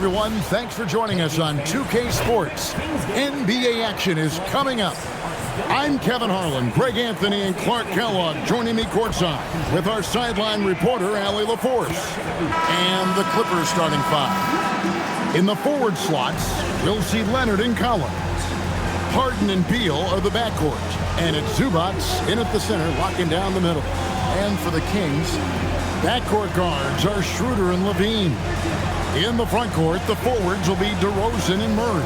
everyone. Thanks for joining us on 2K Sports. NBA action is coming up. I'm Kevin Harlan, Greg Anthony, and Clark Kellogg joining me courtside with our sideline reporter, Allie LaForce. And the Clippers starting five. In the forward slots, we'll see Leonard and Collins. Harden and Beal are the backcourt. And it's Zubac in at the center, locking down the middle. And for the Kings, backcourt guards are Schroeder and Levine. In the front court, the forwards will be DeRozan and Murray.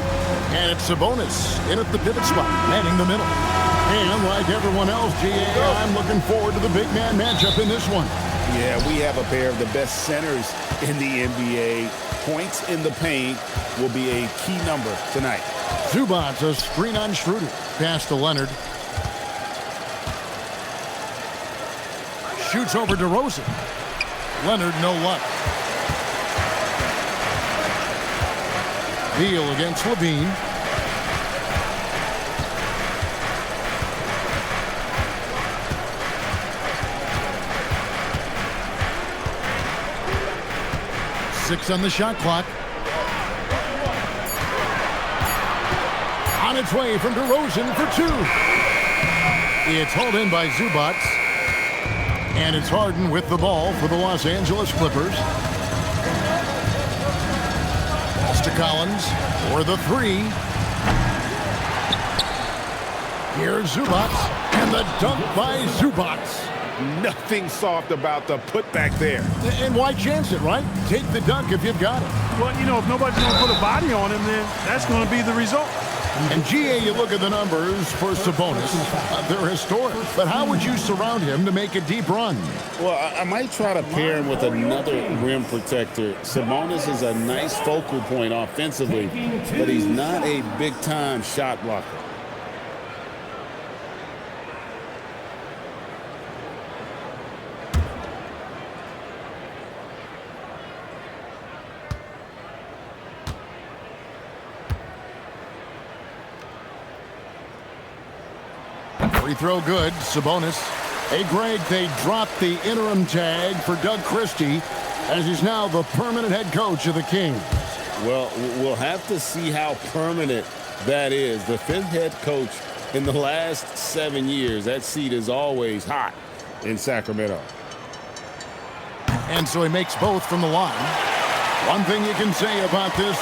And it's Sabonis in at the pivot spot, manning the middle. And like everyone else, I'm looking forward to the big man matchup in this one. Yeah, we have a pair of the best centers in the NBA. Points in the paint will be a key number tonight. Zubac, a screen on Schroeder. Pass to Leonard. Shoots over DeRozan. Leonard, no luck. Beal against Levine. Six on the shot clock. On its way from DeRozan for two. It's hauled in by Zubac. And it's Harden with the ball for the Los Angeles Clippers. Pass to Collins for the three. Here's Zubac, and the dunk by Zubac. Nothing soft about the putback there. And why chance it, right? Take the dunk if you've got it. Well, you know, if nobody's going to put a body on him, then that's going to be the result. And GA, you look at the numbers for Sabonis. They're historic. But how would you surround him to make a deep run? Well, I might try to pair him with another rim protector. Sabonis is a nice focal point offensively, but he's not a big-time shot blocker. Free throw good. Sabonis. Hey, Greg, they dropped the interim tag for Doug Christie as he's now the permanent head coach of the Kings. Well, we'll have to see how permanent that is. The fifth head coach in the last 7 years. That seat is always hot in Sacramento. And so he makes both from the line. One thing you can say about this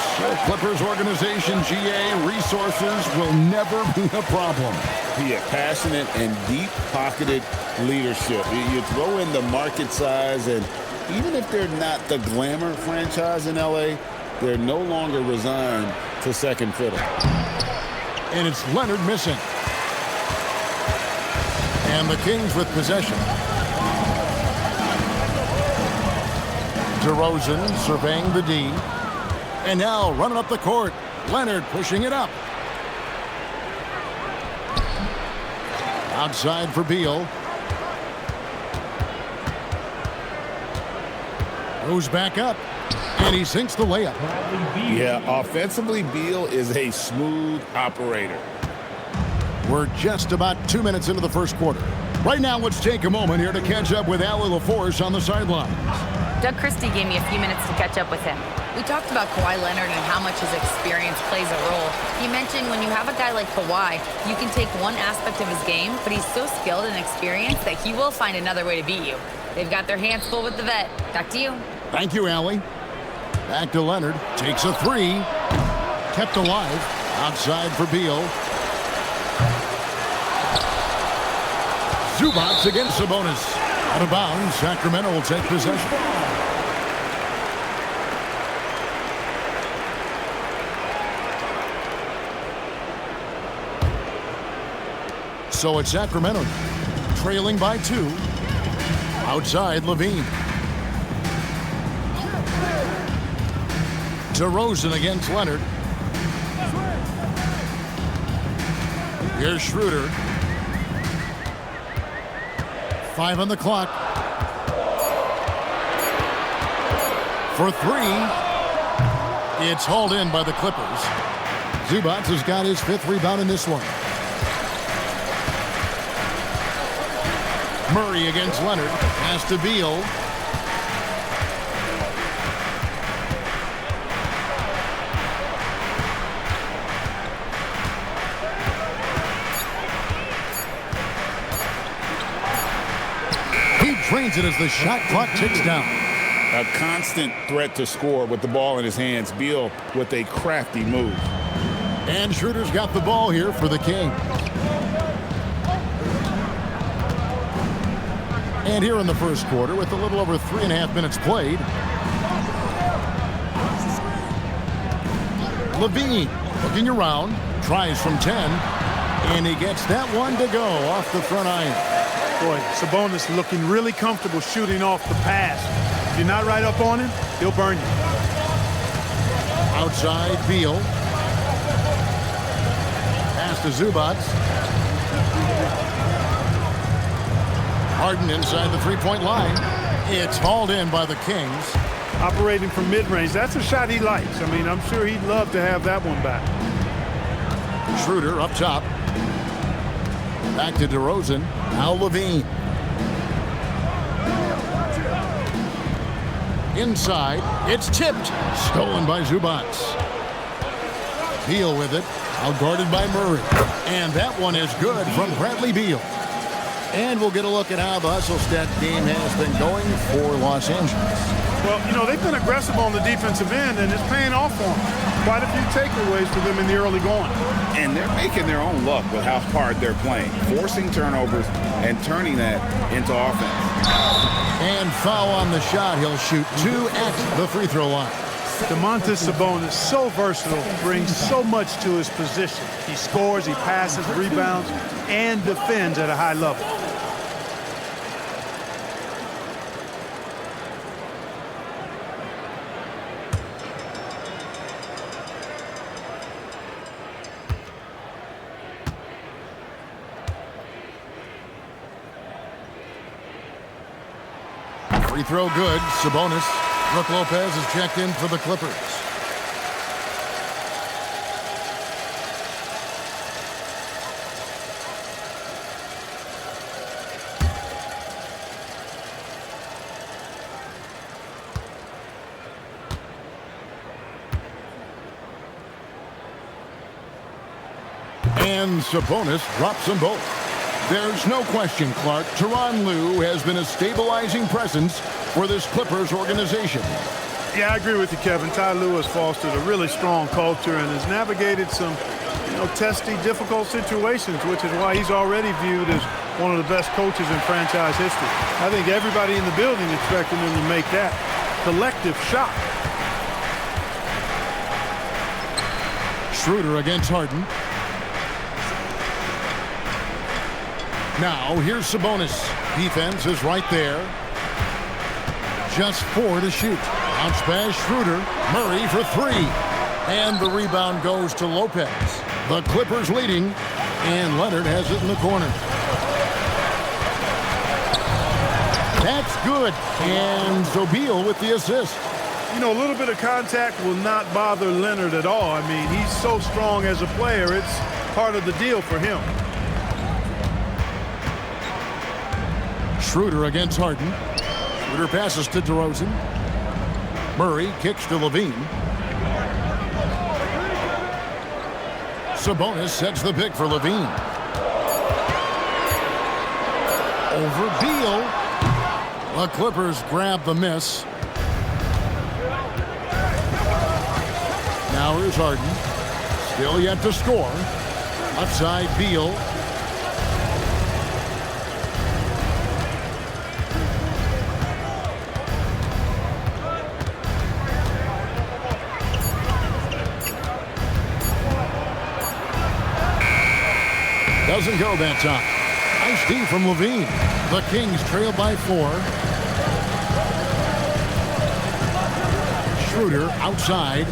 Clippers organization, GA, resources will never be a problem. Yeah, passionate and deep-pocketed leadership. You throw in the market size, and even if they're not the glamour franchise in L.A., they're no longer resigned to second fiddle. And it's Leonard missing. And the Kings with possession. DeRozan surveying the D. And now running up the court. Leonard pushing it up. Outside for Beal. Goes back up. And he sinks the layup. Yeah, offensively, Beal is a smooth operator. We're just about 2 minutes into the first quarter. Right now, let's take a moment here to catch up with Allie LaForce on the sidelines. Doug Christie gave me a few minutes to catch up with him. We talked about Kawhi Leonard and how much his experience plays a role. He mentioned when you have a guy like Kawhi, you can take one aspect of his game, but he's so skilled and experienced that he will find another way to beat you. They've got their hands full with the vet. Back to you. Thank you, Allie. Back to Leonard. Takes a three. Kept alive. Outside for Beal. Zubac against Sabonis. Out of bounds. Sacramento will take possession. So it's Sacramento trailing by 2. Outside, Levine. DeRozan against Leonard. Here's Schroeder. 5 on the clock. For 3. It's hauled in by the Clippers. Zubac has got his 5th rebound in this one. Murray against Leonard. Pass to Beal. cleans it as the shot clock ticks down. A constant threat to score with the ball in his hands. Beal with a crafty move. And Schroeder's got the ball here for the Kings. And here in the first quarter, with a little over 3.5 minutes played, Levine looking around, tries from 10, and he gets that one to go off the front iron. Boy, Sabonis looking really comfortable shooting off the pass. If you're not right up on him, he'll burn you. Outside, Beal. Pass to Zubac. Harden inside the three-point line. It's hauled in by the Kings. Operating from mid-range, that's a shot he likes. I mean, I'm sure he'd love to have that one back. Schroeder up top. Back to DeRozan. Now Levine. Inside. It's tipped. Stolen by Zubac. Beal with it. Outguarded by Murray. And that one is good from Bradley Beal. And we'll get a look at how the hustle stat game has been going for Los Angeles. Well, you know, they've been aggressive on the defensive end, and it's paying off for them. Quite a few takeaways for them in the early going. And they're making their own luck with how hard they're playing, forcing turnovers and turning that into offense. And foul on the shot. He'll shoot 2 at the free throw line. Domantas Sabonis, so versatile, brings so much to his position. He scores, he passes, rebounds, and defends at a high level. Free throw good. Sabonis. Brook Lopez is checked in for the Clippers. And Sabonis drops them both. There's no question, Clark, Tyronn Lue has been a stabilizing presence for this Clippers organization. Yeah, I agree with you, Kevin. Ty Lue has fostered a really strong culture and has navigated some, testy, difficult situations, which is why he's already viewed as one of the best coaches in franchise history. I think everybody in the building expecting him to make that collective shot. Schroeder against Harden. Now, here's Sabonis. Defense is right there. Just 4 to shoot. Bounce pass, Schroeder. Murray for 3. And the rebound goes to Lopez. The Clippers leading, and Leonard has it in the corner. That's good. And so Beal with the assist. A little bit of contact will not bother Leonard at all. I mean, he's so strong as a player. It's part of the deal for him. Schroeder against Harden. Schroeder passes to DeRozan. Murray kicks to Levine. Sabonis sets the pick for Levine. Over Beal. The Clippers grab the miss. Now here's Harden. Still yet to score. Left side, Beal. Doesn't go that time. Nice D from Levine. The Kings trail by 4. Schroeder outside.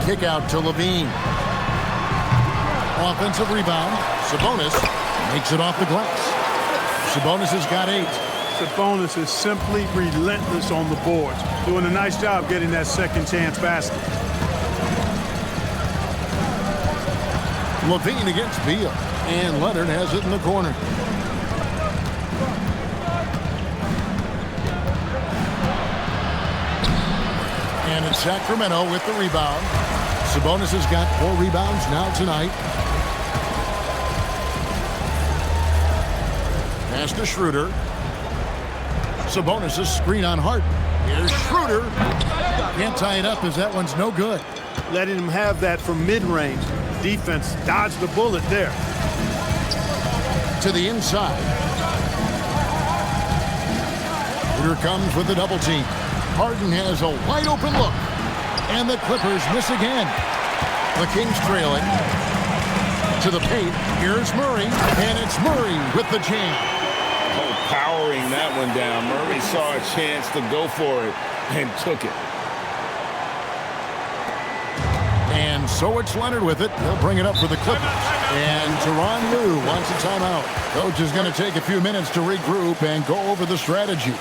Kick out to Levine. Offensive rebound. Sabonis makes it off the glass. Sabonis has got 8. Sabonis is simply relentless on the boards, doing a nice job getting that second chance basket. Levine against Beal, and Leonard has it in the corner. And it's Sacramento with the rebound. Sabonis has got 4 rebounds now tonight. Pass to Schroeder. Sabonis' screen on Harden. Here's Schroeder. Can't tie it up as that one's no good. Letting him have that from mid-range. Defense dodged the bullet there. To the inside. Schroeder comes with a double team. Harden has a wide open look. And the Clippers miss again. The Kings trailing. To the paint. Here's Murray. And it's Murray with the jam. Powering that one down. Murray saw a chance to go for it and took it. And so it's Leonard with it. He'll bring it up for the Clippers. And Tyronn Lue wants a timeout. Coach is going to take a few minutes to regroup and go over the strategy.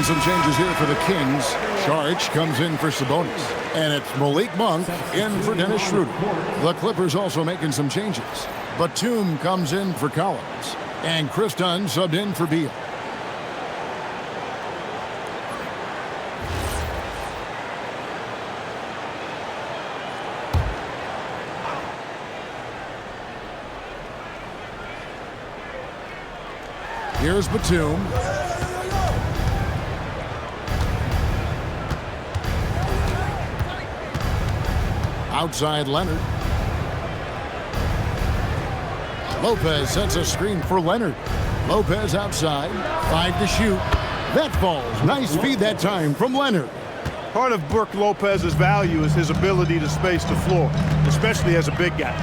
Some changes here for the Kings. Saric comes in for Sabonis. And it's Malik Monk in for Dennis Schroeder. The Clippers also making some changes. Batum comes in for Collins. And Chris Dunn subbed in for Beal. Here's Batum. Outside Leonard. Lopez sets a screen for Leonard. Lopez outside. 5 to shoot. That falls. Nice feed that time from Leonard. Part of Brook Lopez's value is his ability to space the floor, especially as a big guy.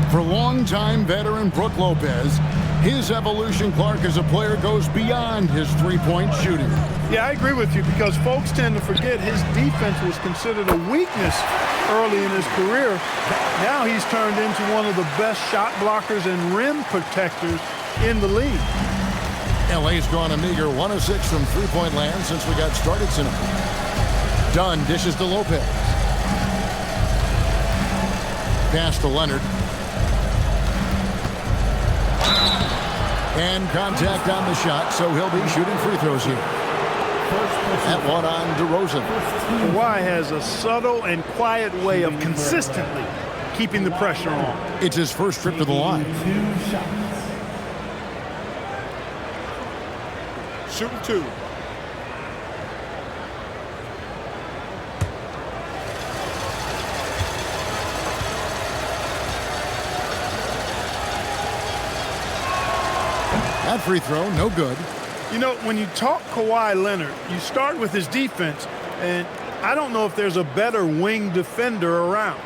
For longtime veteran Brook Lopez, his evolution, Clark, as a player goes beyond his three-point shooting. Yeah, I agree with you because folks tend to forget his defense was considered a weakness early in his career. Now he's turned into one of the best shot blockers and rim protectors in the league. LA's gone a meager 1 of 6 from three-point land since we got started tonight. Dunn dishes to Lopez. Pass to Leonard. And contact on the shot, so he'll be shooting free throws here. That one on DeRozan. Kawhi has a subtle and quiet way of consistently keeping the pressure on. It's his first trip to the line. Shooting 2. That free throw, no good. You know, when you talk Kawhi Leonard, you start with his defense, and I don't know if there's a better wing defender around.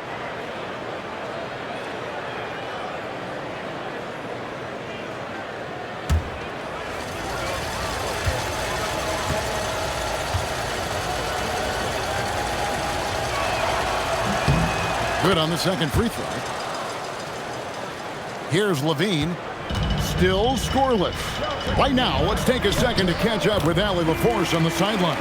Good on the second free throw. Here's Levine. Still scoreless. Right now, let's take a second to catch up with Allie LaForce on the sideline.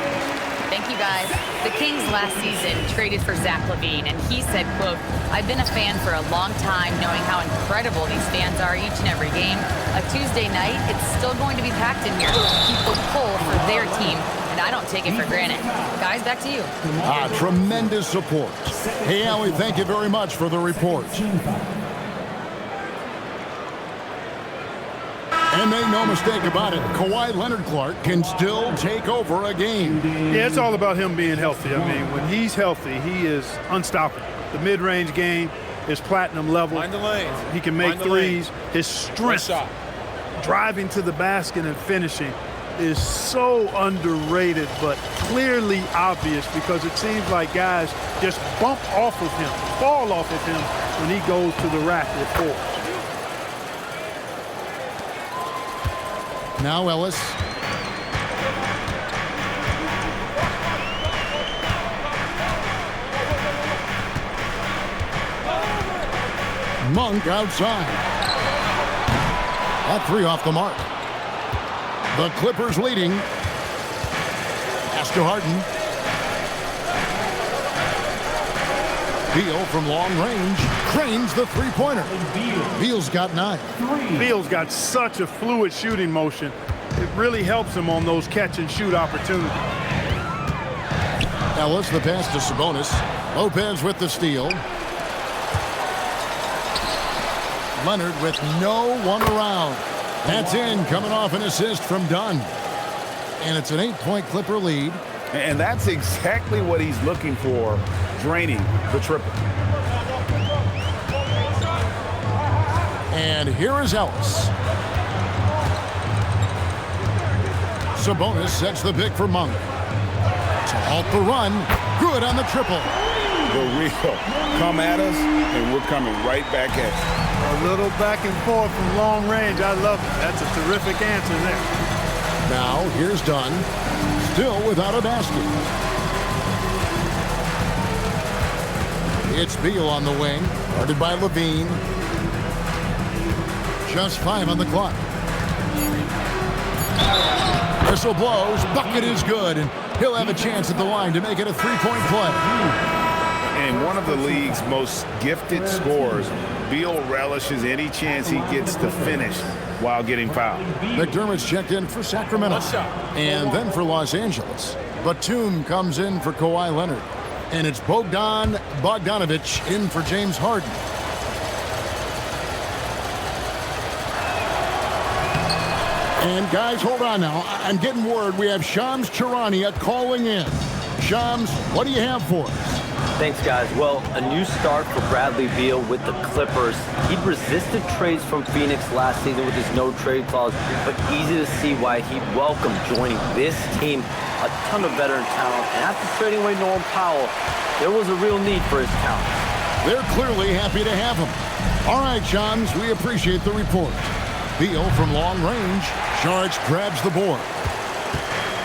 Thank you, guys. The Kings last season traded for Zach LaVine, and he said, quote, "I've been a fan for a long time, knowing how incredible these fans are each and every game. A Tuesday night, it's still going to be packed in here. Keep the pull for their team and I don't take it for granted. Guys, back to you. Tremendous support. Hey, Allie, thank you very much for the report. And make no mistake about it, Kawhi Leonard, Clark, can still take over a game. Yeah, it's all about him being healthy. I mean, when he's healthy, he is unstoppable. The mid-range game is platinum level. Find the lanes. He can make threes. His strength, driving to the basket and finishing, is so underrated, but clearly obvious, because it seems like guys just bump off of him, fall off of him when he goes to the rack with force. Now Ellis. Monk outside. That three off the mark. The Clippers leading. Pass to Harden. Beal from long range cranes the three-pointer. Beal's got 9. Beal's got such a fluid shooting motion. It really helps him on those catch-and-shoot opportunities. Ellis, the pass to Sabonis. Lopez with the steal. Leonard with no one around. That's in, coming off an assist from Dunn. And it's an 8-point Clipper lead. And that's exactly what he's looking for, draining the triple. And here is Ellis. Sabonis sets the pick for Monk. To halt the run. Good on the triple. The real come at us, and we're coming right back at you. A little back and forth from long range. I love it. That's a terrific answer there. Now, here's Dunn. Still without a basket. It's Beal on the wing. Guarded by Levine. Just 5 on the clock. Whistle blows. Bucket is good. And he'll have a chance at the line to make it a 3-point play. And one of the league's most gifted scorers, Beal relishes any chance he gets to finish while getting fouled. McDermott's checked in for Sacramento. And then for Los Angeles. Batum comes in for Kawhi Leonard. And it's Bogdanovic in for James Harden. And guys, hold on now. I'm getting word we have Shams Charania calling in. Shams, what do you have for us? Thanks, guys. Well, a new start for Bradley Beal with the Clippers. He'd resisted trades from Phoenix last season with his no-trade clause, but easy to see why he'd welcome joining this team. A ton of veteran talent, and after trading away Norman Powell, there was a real need for his talent. They're clearly happy to have him. All right, Shams, we appreciate the report. Beal from long range. Sharks grabs the board.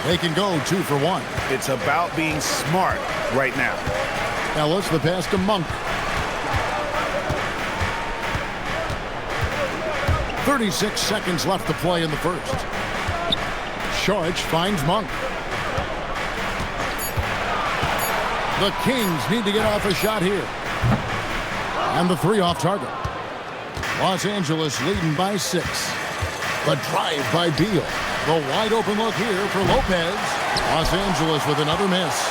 They can go 2 for 1. It's about being smart right now. Ellis, the pass to Monk. 36 seconds left to play in the first. Sharks finds Monk. The Kings need to get off a shot here. And the 3 off target. Los Angeles leading by 6. The drive by Beal. The wide open look here for Lopez. Los Angeles with another miss.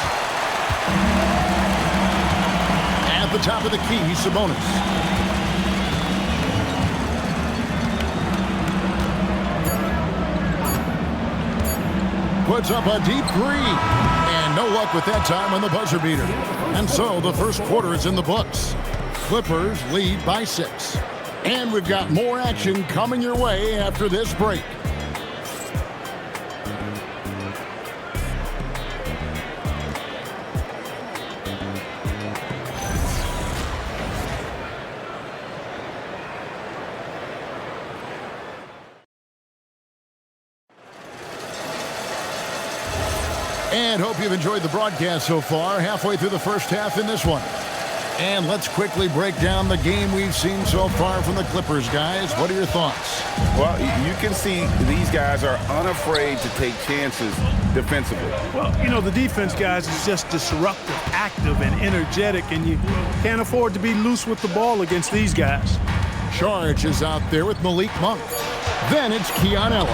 At the top of the key, Sabonis. Puts up a deep 3. And no luck with that time on the buzzer beater. And so the first quarter is in the books. Clippers lead by 6. And we've got more action coming your way after this break. And hope you've enjoyed the broadcast so far. Halfway through the first half in this one. And let's quickly break down the game we've seen so far from the Clippers, guys. What are your thoughts? Well, you can see these guys are unafraid to take chances defensively. Well, you know, the defense, guys, is just disruptive, active, and energetic, and you can't afford to be loose with the ball against these guys. Charge is out there with Malik Monk. Then it's Keon Ellis.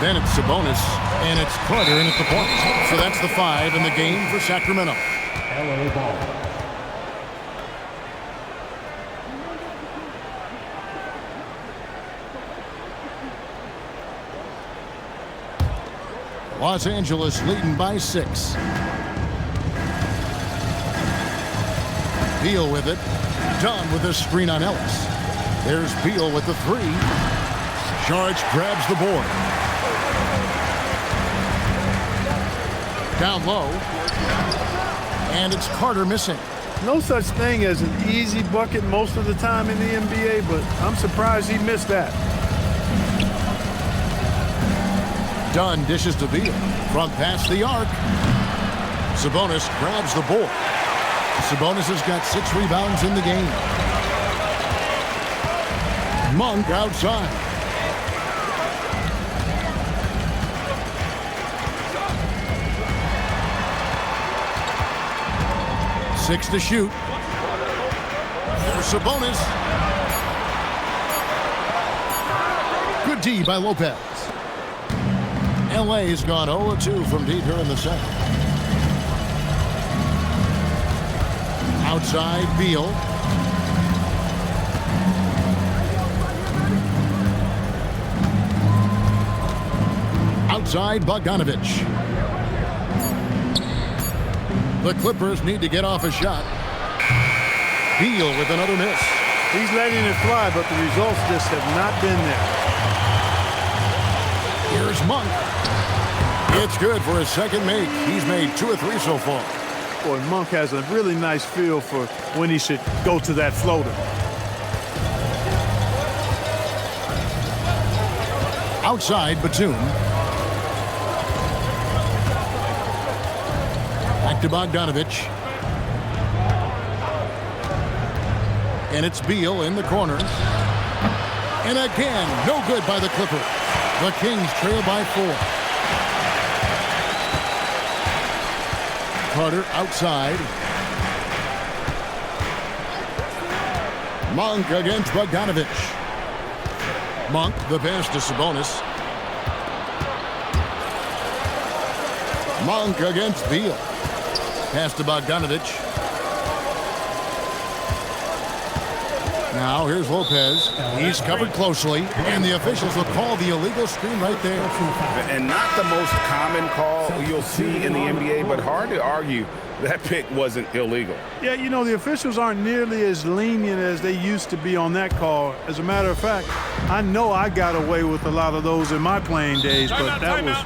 Then it's Sabonis, and it's Carter in at the point. So that's the 5 in the game for Sacramento. LA ball. Los Angeles leading by 6. Beal with it. Dunn with a screen on Ellis. There's Beal with the 3. George grabs the board. Down low. And it's Carter missing. No such thing as an easy bucket most of the time in the NBA, but I'm surprised he missed that. Dunn dishes to Beal from past the arc. Sabonis grabs the board. Sabonis has got 6 rebounds in the game. Monk outside. Six to shoot. There's Sabonis. Good D by Lopez. LA has gone 0-2 from deep here in the second. Outside, Beal. Outside, Bogdanovich. The Clippers need to get off a shot. Beal with another miss. He's letting it fly, but the results just have not been there. Here's Monk. It's good for his second make. He's made 2 or 3 so far. Boy, Monk has a really nice feel for when he should go to that floater. Outside, Batum. Back to Bogdanovich. And it's Beal in the corner. And again, no good by the Clippers. The Kings trail by 4. Carter outside. Monk against Bogdanovich. Monk, the pass to Sabonis. Monk against Beal. Pass to Bogdanovich. Now here's Lopez. He's covered closely, and the officials will call the illegal screen right there. And not the most common call you'll see in the NBA, but hard to argue that pick wasn't illegal. Yeah, you know, the officials aren't nearly as lenient as they used to be on that call. As a matter of fact, I know I got away with a lot of those in my playing days, but that was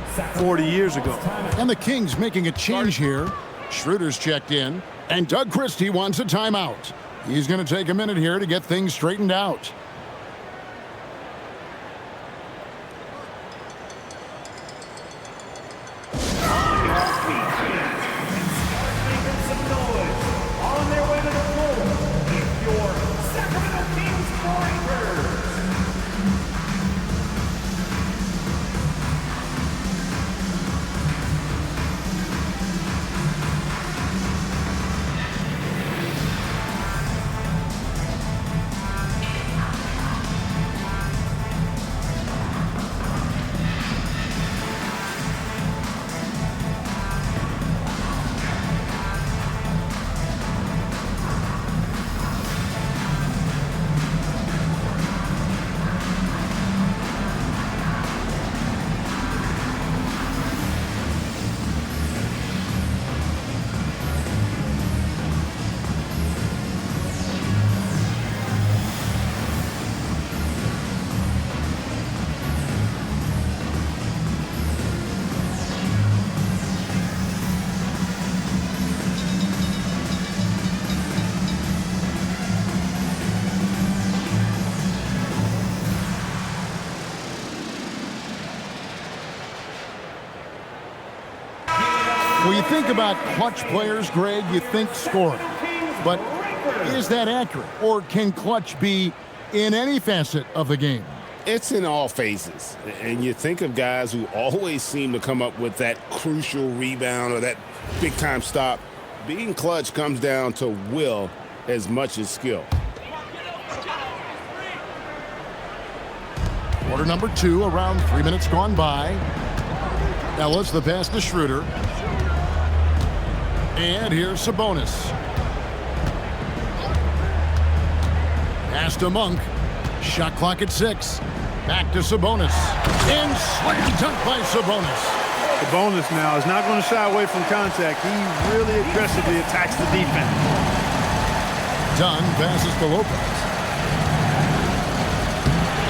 40 years ago. And the Kings making a change here. Schroeder's checked in, and Doug Christie wants a timeout. He's going to take a minute here to get things straightened out. On their way to the floor, it's your Sacramento Kings Warriors. When you think about clutch players, Greg, you think scoring. But is that accurate? Or can clutch be in any facet of the game? It's in all phases. And you think of guys who always seem to come up with that crucial rebound or that big-time stop. Being clutch comes down to will as much as skill. Quarter number 2, around 3 minutes gone by. Ellis, the pass to Schroeder. And here's Sabonis. Pass to Monk. Shot clock at 6. Back to Sabonis. And slam dunk by Sabonis. Sabonis now is not going to shy away from contact. He really aggressively attacks the defense. Dunn passes to Lopez.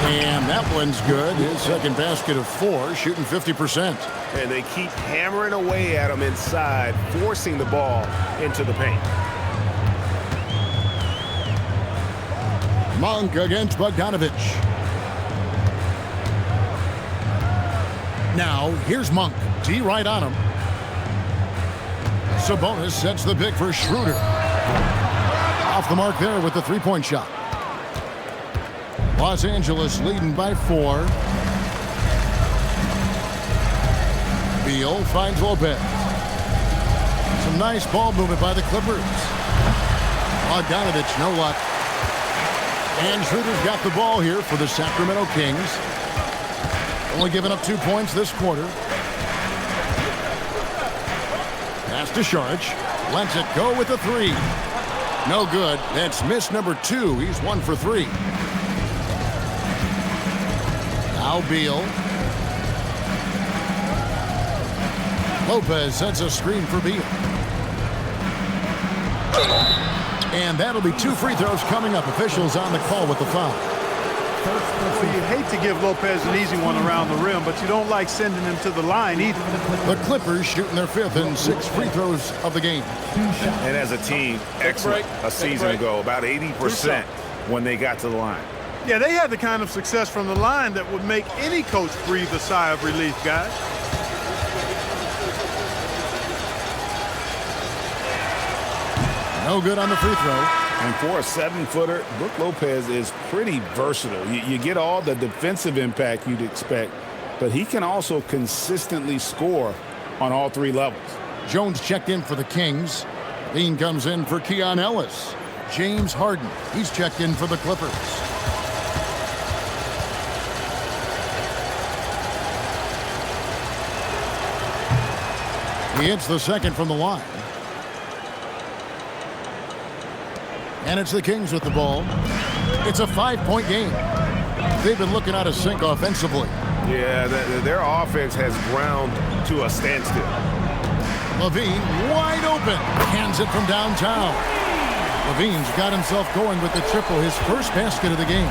And that one's good. His second basket of 4, shooting 50%. And they keep hammering away at him inside, forcing the ball into the paint. Monk against Bogdanovich. Now, here's Monk. D right on him. Sabonis sets the pick for Schroeder. Off the mark there with the three-point shot. Los Angeles leading by 4. Beal finds Lopez. Some nice ball movement by the Clippers. Bogdanovich, no luck. And Schroeder's got the ball here for the Sacramento Kings. Only giving up 2 points this quarter. Pass to Saric. Lets it go with a 3. No good. That's miss number 2. He's 1 for 3. Now Beal. Lopez sets a screen for Beal. And that'll be 2 free throws coming up. Officials on the call with the foul. Well, you hate to give Lopez an easy one around the rim, but you don't like sending him to the line either. The Clippers shooting their 5th and 6th free throws of the game. And as a team, excellent a season ago, about 80% when they got to the line. Yeah, they had the kind of success from the line that would make any coach breathe a sigh of relief, guys. No good on the free throw. And for a 7-footer, Brook Lopez is pretty versatile. You get all the defensive impact you'd expect, but he can also consistently score on all 3 levels. Jones checked in for the Kings. Dean comes in for Keon Ellis. James Harden, he's checked in for the Clippers. He hits the second from the line. And it's the Kings with the ball. It's a 5-point game. They've been looking out of sync offensively. Yeah, their offense has ground to a standstill. Levine wide open. Hands it from downtown. Levine's got himself going with the triple, his first basket of the game.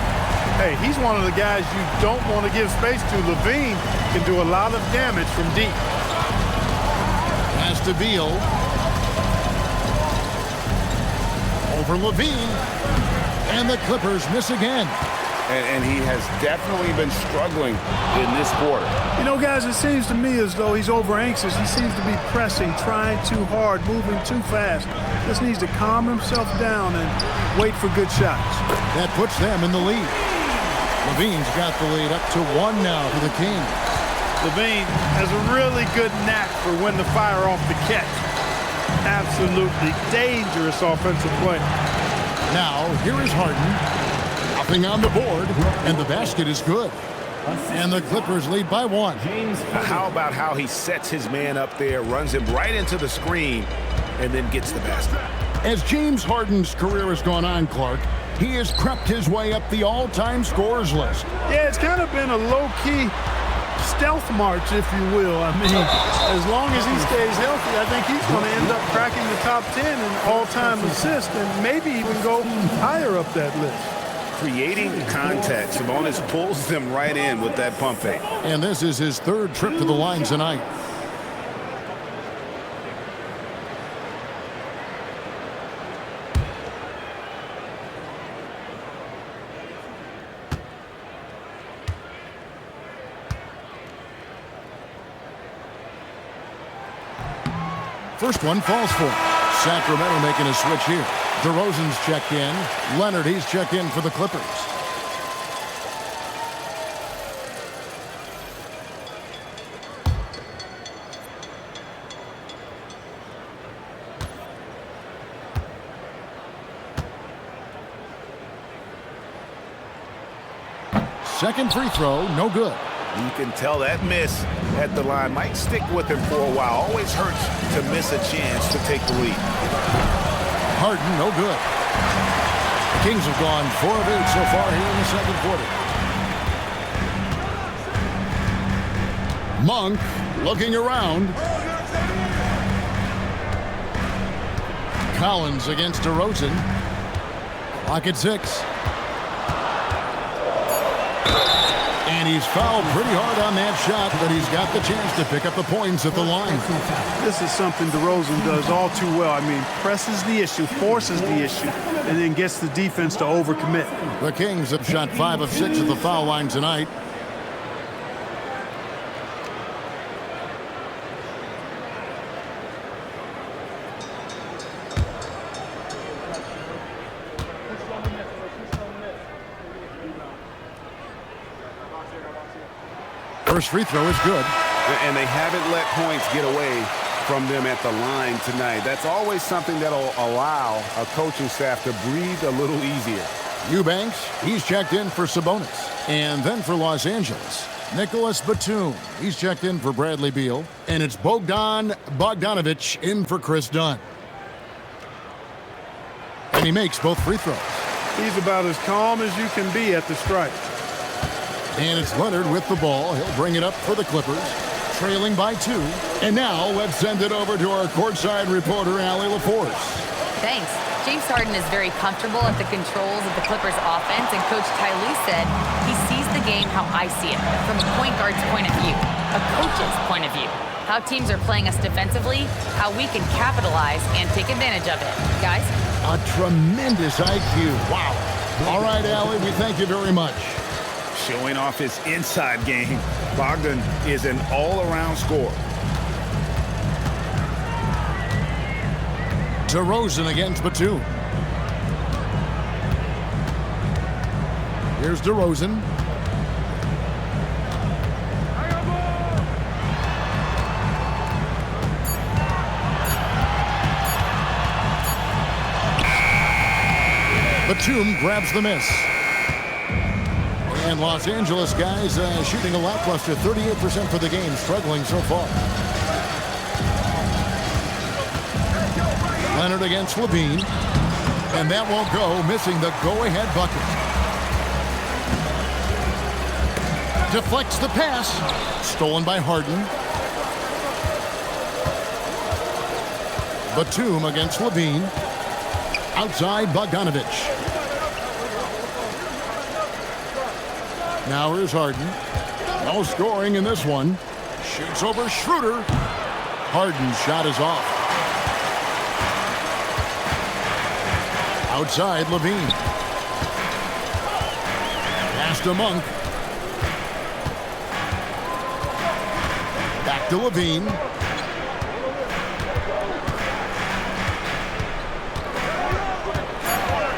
Hey, he's one of the guys you don't want to give space to. Levine can do a lot of damage from deep. Pass to Beal. Over Levine. And the Clippers miss again. And he has definitely been struggling in this quarter. You know, guys, it seems to me as though he's over anxious. He seems to be pressing, trying too hard, moving too fast. Just needs to calm himself down and wait for good shots. That puts them in the lead. Levine's got the lead up to 1 now for the Kings. Levine has a really good knack for when to fire off the catch. Absolutely dangerous offensive play. Now, here is Harden. Nothing on the board, and the basket is good. And the Clippers lead by 1. How about how he sets his man up there, runs him right into the screen, and then gets the basket? As James Harden's career has gone on, Clark, he has crept his way up the all-time scorers list. Yeah, it's kind of been a low-key stealth march, if you will. I mean, as long as he stays healthy, I think he's going to end up cracking the top 10 in all-time assists and maybe even go higher up that list. Creating contact, Sabonis pulls them right in with that pump fake. And this is his 3rd trip to the line tonight. First one falls for him. Sacramento making a switch here. DeRozan's checked in. Leonard, he's checked in for the Clippers. second free throw, no good. You can tell that miss at the line might stick with him for a while. Always hurts to miss a chance to take the lead. Harden, no good. The Kings have gone 4 of 8 so far here in the second quarter. Monk looking around. Collins against DeRozan. Clock at 6. And he's fouled pretty hard on that shot, but he's got the chance to pick up the points at the line. This is something DeRozan does all too well. I mean, presses the issue, forces the issue, and then gets the defense to overcommit. The Kings have shot 5 of 6 at the foul line tonight. First free throw is good. And they haven't let points get away from them at the line tonight. That's always something that'll allow a coaching staff to breathe a little easier. Eubanks, he's checked in for Sabonis. And then for Los Angeles, Nicholas Batum. He's checked in for Bradley Beal. And it's Bogdan Bogdanovic in for Chris Dunn. And he makes both free throws. He's about as calm as you can be at the stripe. And it's Leonard with the ball. He'll bring it up for the Clippers, trailing by 2. And now let's send it over to our courtside reporter, Allie LaForce. Thanks. James Harden is very comfortable at the controls of the Clippers offense, and Coach Ty Lue said he sees the game how I see it, from a point guard's point of view, a coach's point of view, how teams are playing us defensively, how we can capitalize and take advantage of it. Guys? A tremendous IQ. Wow. All right, Allie, we thank you very much. Showing off his inside game, Bogdan is an all-around scorer. DeRozan against Batum. Here's DeRozan. Batum grabs the miss. And Los Angeles guys shooting a lackluster 38% for the game, struggling so far. Leonard against Levine. And that won't go, missing the go-ahead bucket. Deflects the pass. Stolen by Harden. Batum against Levine. Outside Bogdanovic. Now here's Harden. No scoring in this one. Shoots over Schroeder. Harden's shot is off. Outside Levine. Pass to Monk. Back to Levine.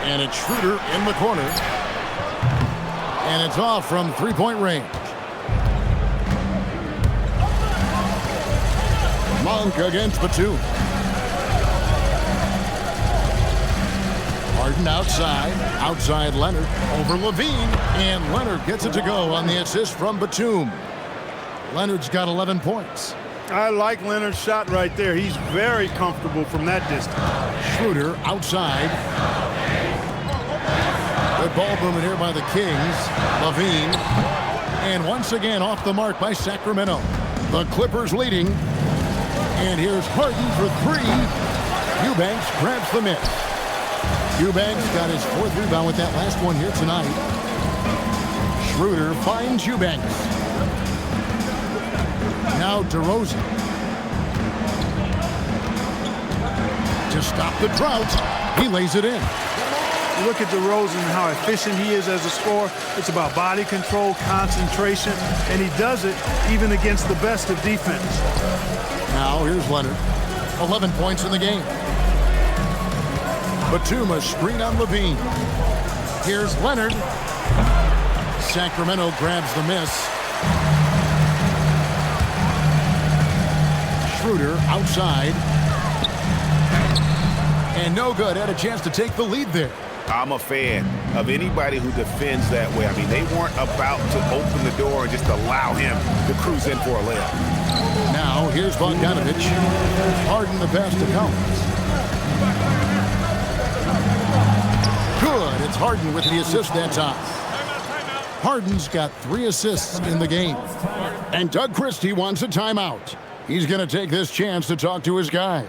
And it's Schroeder in the corner. And it's off from three-point range. Monk against Batum. Harden outside Leonard, over Levine, and Leonard gets it to go on the assist from Batum. Leonard's got 11 points. I like Leonard's shot right there. He's very comfortable from that distance. Schroeder outside. Good ball movement here by the Kings. Levine. And once again off the mark by Sacramento. The Clippers leading. And here's Harden for 3. Eubanks grabs the miss. Eubanks got his 4th rebound with that last one here tonight. Schroeder finds Eubanks. Now DeRozan. To stop the drought, he lays it in. You look at DeRozan and how efficient he is as a scorer. It's about body control, concentration, and he does it even against the best of defense. Now here's Leonard. 11 points in the game. Batum, a screen on Levine. Here's Leonard. Sacramento grabs the miss. Schroeder outside. And no good. Had a chance to take the lead there. I'm a fan. of anybody who defends that way. I mean, they weren't about to open the door and just allow him to cruise in for a layup. Now, here's Bogdanovic. Harden the pass to Collins. Good. It's Harden with the assist that time. Harden's got 3 assists in the game. And Doug Christie wants a timeout. He's going to take this chance to talk to his guys.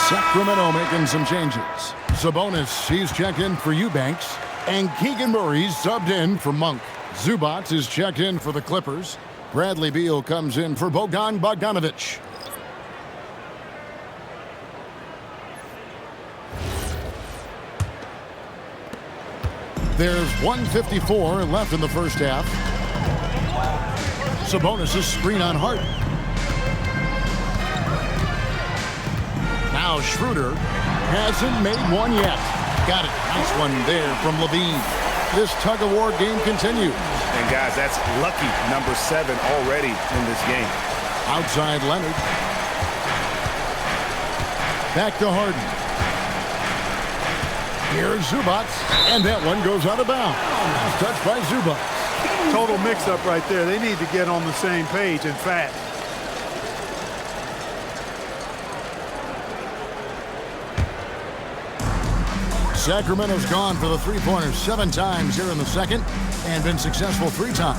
Sacramento making some changes. Sabonis, he's checked in for Eubanks. And Keegan Murray's subbed in for Monk. Zubac is checked in for the Clippers. Bradley Beal comes in for Bogdanovic. There's 1:54 left in the first half. Sabonis' screen on Harden. Now Schroeder hasn't made one yet. Got it. Nice one there from Levine. This tug-of-war game continues. And guys, that's lucky number 7 already in this game. Outside Leonard. Back to Harden. Here's Zubac. And that one goes out of bounds. Last touch by Zubac. Total mix-up right there. They need to get on the same page and fast. Sacramento's gone for the three-pointers 7 times here in the second and been successful 3 times.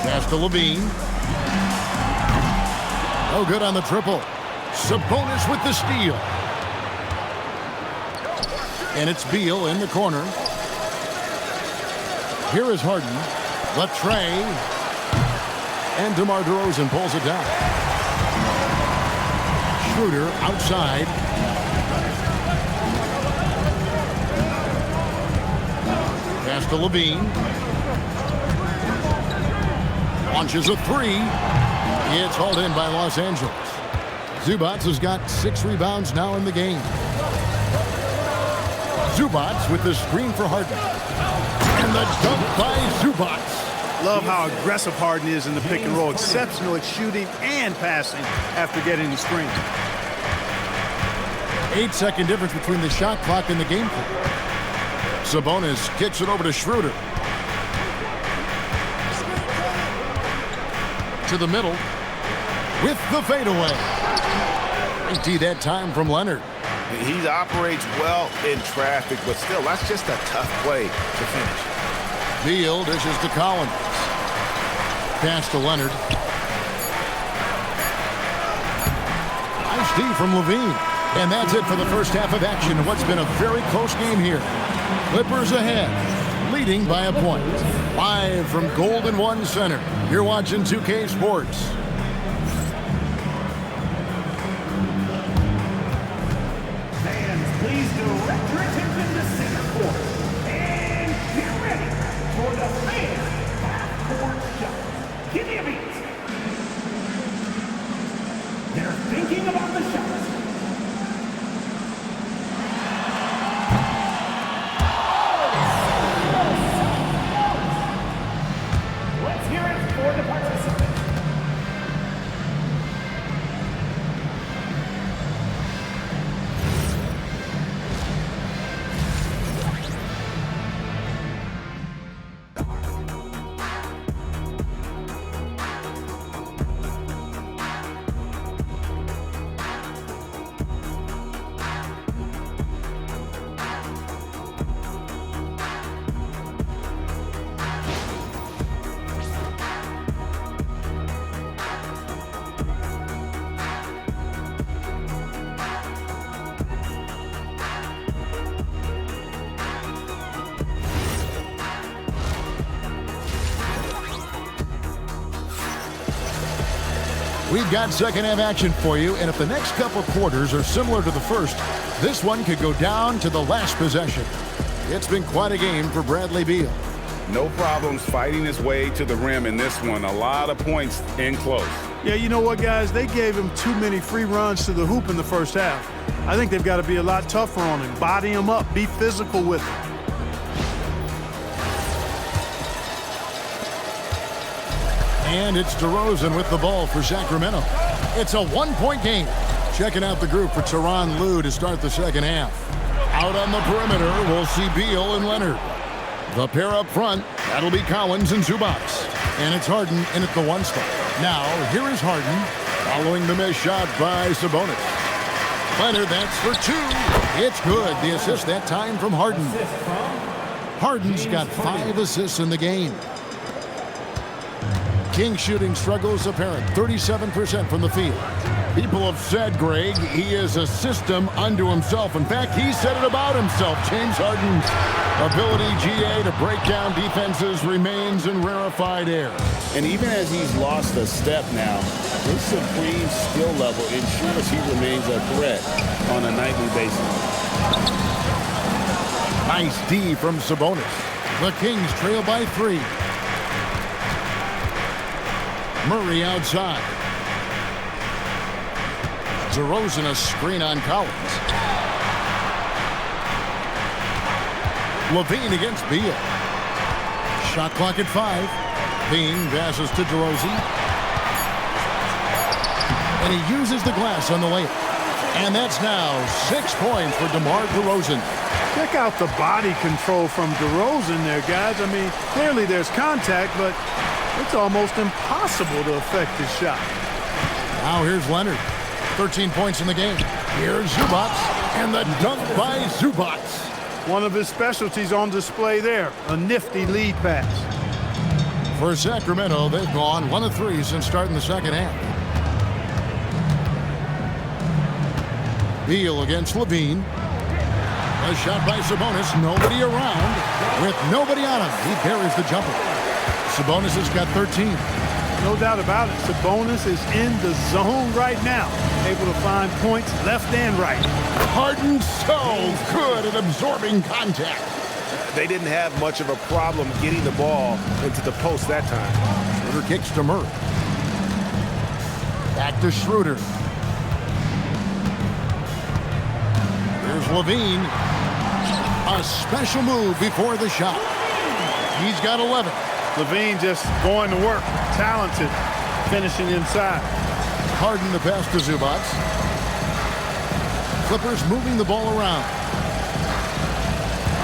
Pass to Levine. No good on the triple. Sabonis with the steal. And it's Beal in the corner. Here is Harden. Latrey. And DeMar DeRozan pulls it down. Schroeder outside. Pass to Levine. Launches a 3. It's hauled in by Los Angeles. Zubac has got 6 rebounds now in the game. Zubac with the screen for Harden. And the dunk by Zubac. Love how aggressive Harden is in the pick and roll. Exceptional at shooting and passing after getting the screen. 8-second difference between the shot clock and the game clock. Sabonis kicks it over to Schroeder. To the middle with the fadeaway. Empty that time from Leonard. He operates well in traffic, but still, that's just a tough play to finish. Beal dishes to Collins. Pass to Leonard. Nice D from Levine. And that's it for the first half of action in what's been a very close game here. Clippers ahead, leading by a point. Live from Golden One Center, you're watching 2K Sports. Fans, please direct your attention to center court. And get ready for the fan half-court shot. Give me a beat. They're thinking about the shots. Let's hear it for the participants. We've got second half action for you, and if the next couple quarters are similar to the first, this one could go down to the last possession. It's been quite a game for Bradley Beal. No problems fighting his way to the rim in this one. A lot of points in close. Yeah, you know what, guys? They gave him too many free runs to the hoop in the first half. I think they've got to be a lot tougher on him. Body him up. Be physical with him. And it's DeRozan with the ball for Sacramento. It's a one-point game. Checking out the group for Tyronn Lue to start the second half. Out on the perimeter, we'll see Beal and Leonard. The pair up front, that'll be Collins and Zubac. And it's Harden in at the one spot. Now, here is Harden, following the missed shot by Sabonis. Leonard, that's for two. It's good. The assist that time from Harden. Harden's got 5 assists in the game. King shooting struggles apparent, 37% from the field. People have said, Greg, he is a system unto himself. In fact, he said it about himself. James Harden's ability, GA, to break down defenses remains in rarefied air. And even as he's lost a step now, his supreme skill level ensures he remains a threat on a nightly basis. Nice D from Sabonis. The Kings trail by 3. Murray outside. DeRozan a screen on Collins. Levine against Beal. Shot clock at 5. Bean passes to DeRozan. And he uses the glass on the layup. And that's now 6 points for DeMar DeRozan. Check out the body control from DeRozan there, guys. I mean, clearly there's contact, but it's almost impossible to affect his shot. Now here's Leonard. 13 points in the game. Here's Zubac. And the dunk by Zubac. One of his specialties on display there. A nifty lead pass. For Sacramento, they've gone 1 of 3 since starting the second half. Beal against Levine. A shot by Sabonis. Nobody around. With nobody on him, he buries the jumper. Sabonis has got 13. No doubt about it. Sabonis is in the zone right now. Able to find points left and right. Harden so good at absorbing contact. They didn't have much of a problem getting the ball into the post that time. Schroeder kicks to Murray. Back to Schroeder. Here's Levine. A special move before the shot. He's got 11. Levine just going to work. Talented. Finishing inside. Harden the pass to Zubac. Clippers moving the ball around.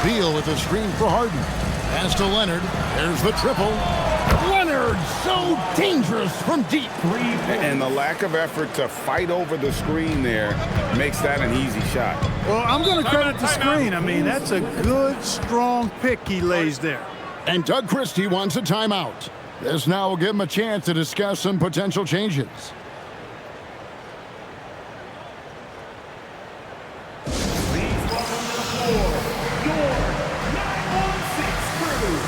Beal with a screen for Harden. Pass to Leonard. There's the triple. Leonard, so dangerous from deep. And the lack of effort to fight over the screen there makes that an easy shot. Well, I'm going to credit the screen. I mean, that's a good, strong pick he lays there. And Doug Christie wants a timeout. This now will give him a chance to discuss some potential changes. Please welcome to the floor, your 916 crew.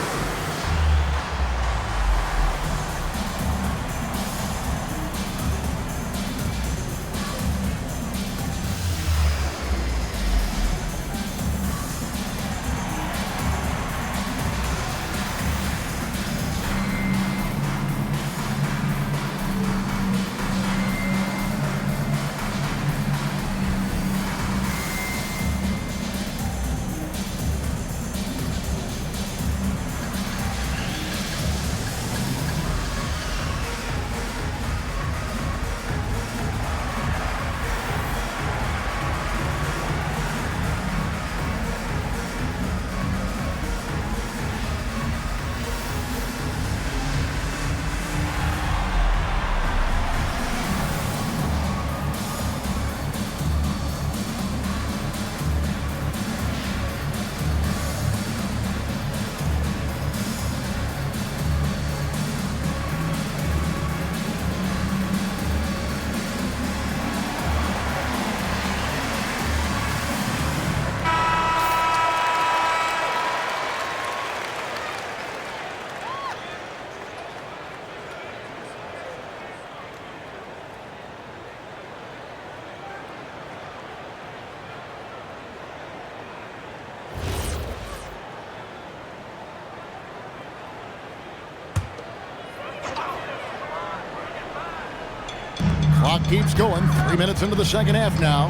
Clock keeps going. 3 minutes into the second half now.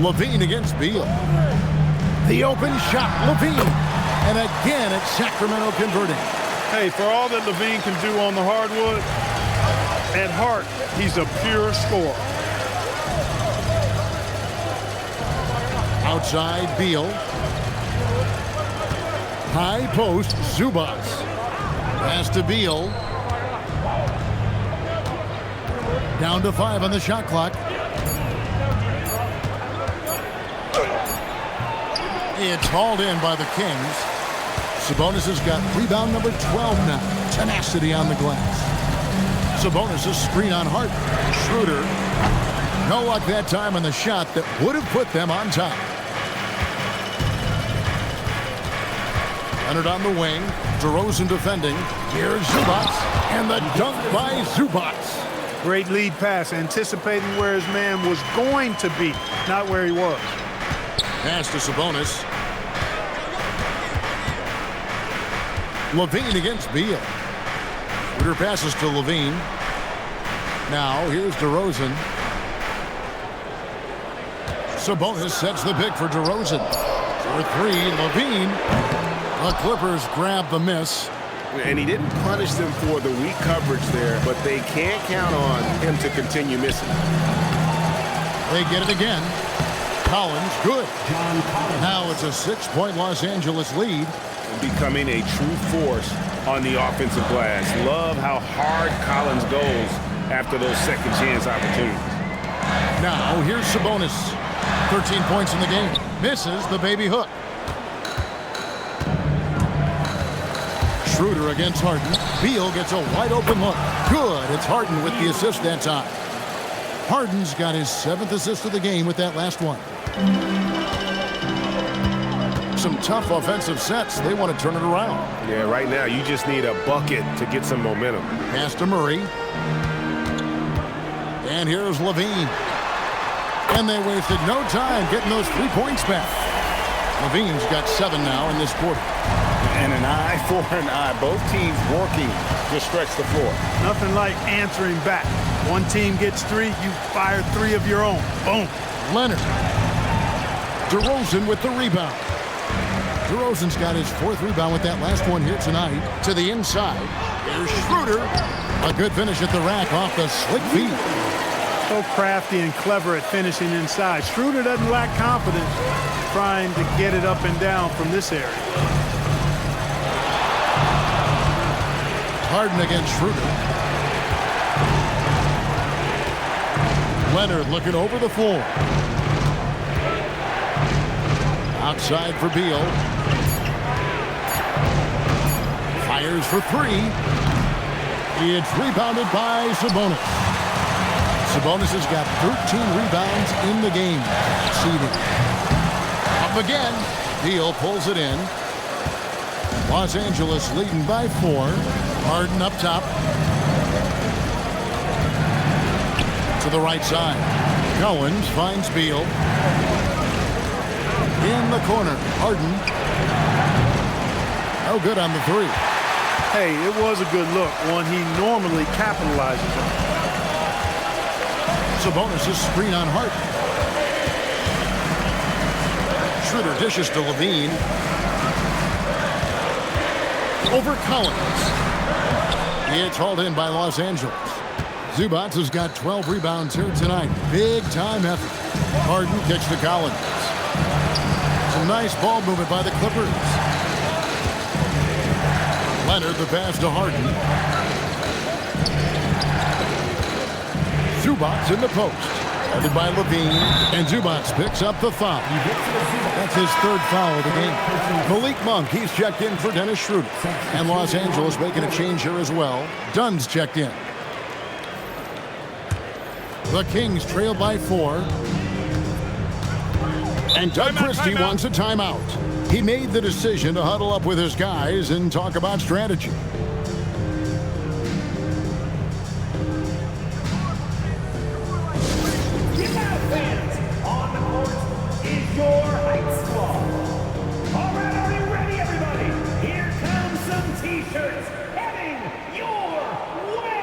Levine against Beal. The open shot, Levine. And again, it's Sacramento converting. Hey, for all that Levine can do on the hardwood, at heart, he's a pure scorer. Outside, Beal. High post, Zubac. Pass to Beal. Down to 5 on the shot clock. It's hauled in by the Kings. Sabonis has got rebound number 12 now. Tenacity on the glass. Sabonis' screen on Harden. Schroeder. No luck that time on the shot that would have put them on top. Leonard on the wing. DeRozan defending. Here's Zubac. And the dunk by Zubac. Great lead pass, anticipating where his man was going to be, not where he was. Pass to Sabonis. Levine against Beal. Schroeder passes to Levine. Now here's DeRozan. Sabonis sets the pick for DeRozan. For 3, Levine. The Clippers grab the miss. And he didn't punish them for the weak coverage there, but they can't count on him to continue missing. They get it again. Collins, good. Now it's a 6-point Los Angeles lead. Becoming a true force on the offensive glass. Love how hard Collins goes after those second chance opportunities. Now here's Sabonis. 13 points in the game. Misses the baby hook. Schroeder against Harden. Beal gets a wide open look. Good. It's Harden with the assist that time. Harden's got his 7th assist of the game with that last one. Some tough offensive sets. They want to turn it around. Yeah, right now you just need a bucket to get some momentum. Pass to Murray. And here's Levine. And they wasted no time getting those 3 points back. Levine's got 7 now in this quarter. And an eye for an eye. Both teams working to stretch the floor. Nothing like answering back. One team gets 3, you fire 3 of your own. Boom. Leonard. DeRozan with the rebound. DeRozan's got his 4th rebound with that last one here tonight. To the inside. Here's Schroeder. A good finish at the rack off the slick feed. So crafty and clever at finishing inside. Schroeder doesn't lack confidence trying to get it up and down from this area. Harden against Schroeder. Leonard looking over the floor. Outside for Beal. Fires for 3. It's rebounded by Sabonis. Sabonis has got 13 rebounds in the game. Exceeding. Up again. Beal pulls it in. Los Angeles leading by 4. Harden up top. To the right side. Collins finds Beal. In the corner. Harden. No good on the 3. Hey, it was a good look. One he normally capitalizes on. Sabonis' screen on Harden. Schroeder dishes to Levine. Over Collins. It's hauled in by Los Angeles. Zubac has got 12 rebounds here tonight. Big time effort. Harden kicks to Collins. Some nice ball movement by the Clippers. Leonard the pass to Harden. Zubac in the post. Guarded by Levine. And Zubac picks up the foul. That's his 3rd foul of the game. Malik Monk, he's checked in for Dennis Schroeder. And Los Angeles making a change here as well. Dunn's checked in. The Kings trail by 4. And Doug Christie wants a timeout. He made the decision to huddle up with his guys and talk about strategy. Your Heights Squad. All right, are you ready, everybody? Here comes some T-shirts heading your way.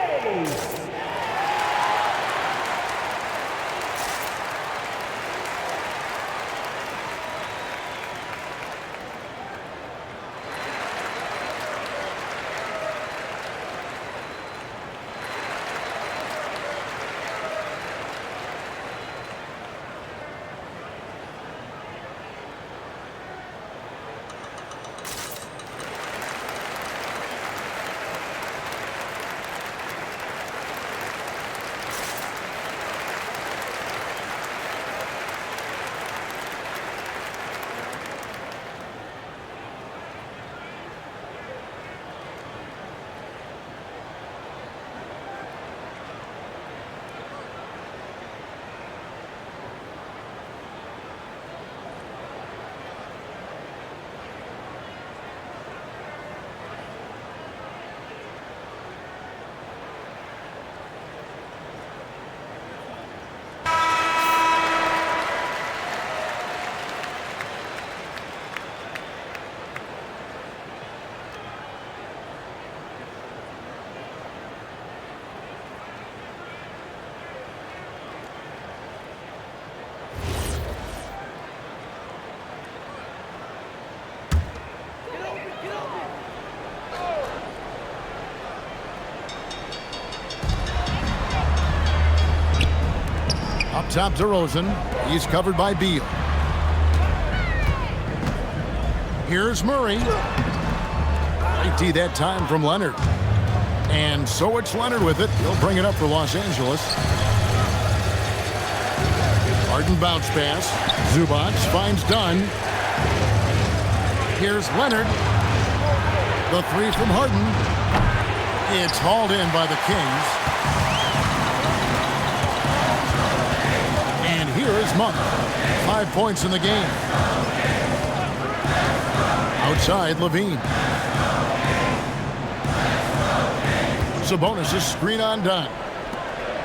top DeRozan. He's covered by Beal. Here's Murray. Right D that time from Leonard. And so it's Leonard with it. He'll bring it up for Los Angeles. Harden bounce pass. Zubac finds Dunn. Here's Leonard. The three from Harden. It's hauled in by the Kings. And here is Monk. 5 points in the game. Outside, Levine. Sabonis' screen on Dunn.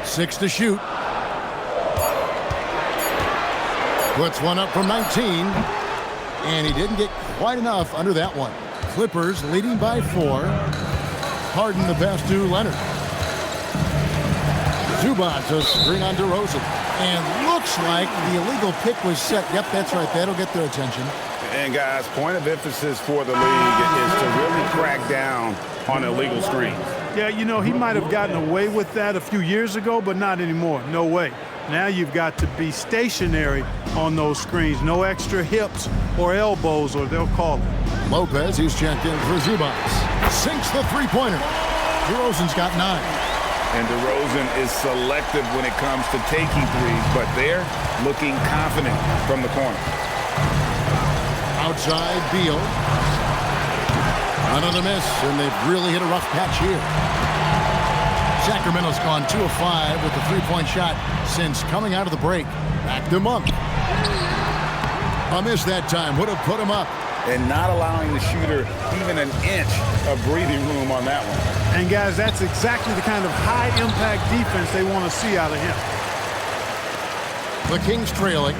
6 to shoot. Puts one up from 19. And he didn't get quite enough under that one. Clippers leading by 4. Harden the pass to Leonard. Zubac a screen on DeRozan. And looks like the illegal pick was set. Yep, that's right. That'll get their attention. And guys, point of emphasis for the league is to really crack down on illegal screens. Yeah, you know, he might have gotten away with that a few years ago, but not anymore. No way. Now you've got to be stationary on those screens. No extra hips or elbows, or they'll call it. Lopez, he's checked in for Zubac. Sinks the three-pointer. DeRozan's got 9. And DeRozan is selective when it comes to taking threes, but they're looking confident from the corner. Outside, Beal. Another miss, and they've really hit a rough patch here. Sacramento's gone 2 of 5 with the three-point shot since coming out of the break. Back to Monk. A miss that time. Would have put him up. And not allowing the shooter even an inch of breathing room on that one. And, guys, that's exactly the kind of high-impact defense they want to see out of him. The Kings trailing.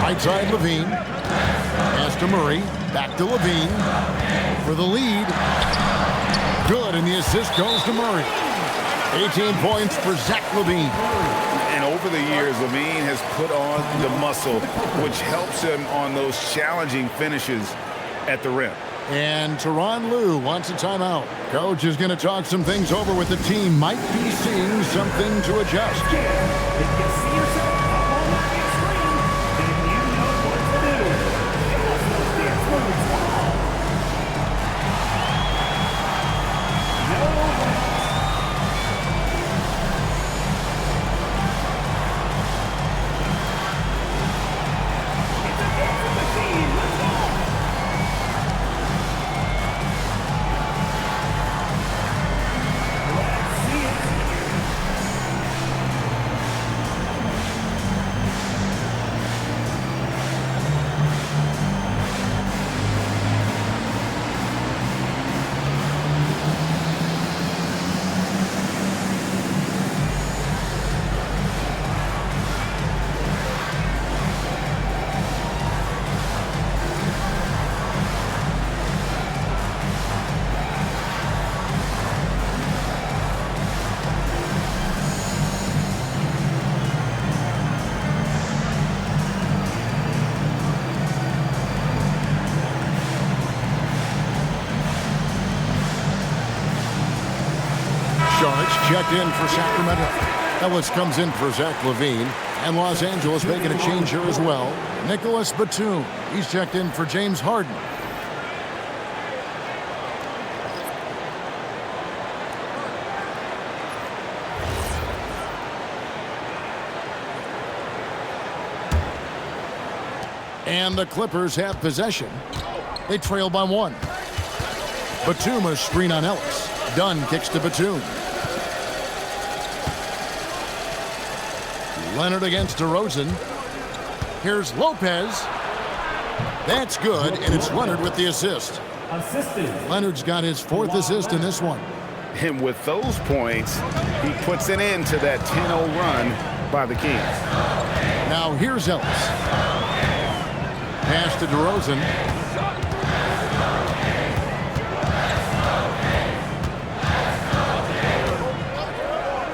Right side, Levine. Pass to Murray. Back to Levine. For the lead. Good, and the assist goes to Murray. 18 points for Zach Levine. And over the years, Levine has put on the muscle, which helps him on those challenging finishes at the rim. And Tyronn Lue wants a timeout. Coach is going to talk some things over with the team. Might be seeing something to adjust. If you see yourself up on that big screen, then you know what to do. Give us those dance moves. No way. It's a dancing machine. Let's go. Let's see it. Checked in for Sacramento. Ellis comes in for Zach Levine. And Los Angeles making a change here as well. Nicholas Batum. He's checked in for James Harden. And the Clippers have possession. They trail by 1. Batum a screen on Ellis. Dunn kicks to Batum. Leonard against DeRozan. Here's Lopez. That's good, and it's Leonard with the assist. Leonard's got his 4th assist in this one. And with those points, he puts an end to that 10-0 run by the Kings. Now here's Ellis. Pass to DeRozan.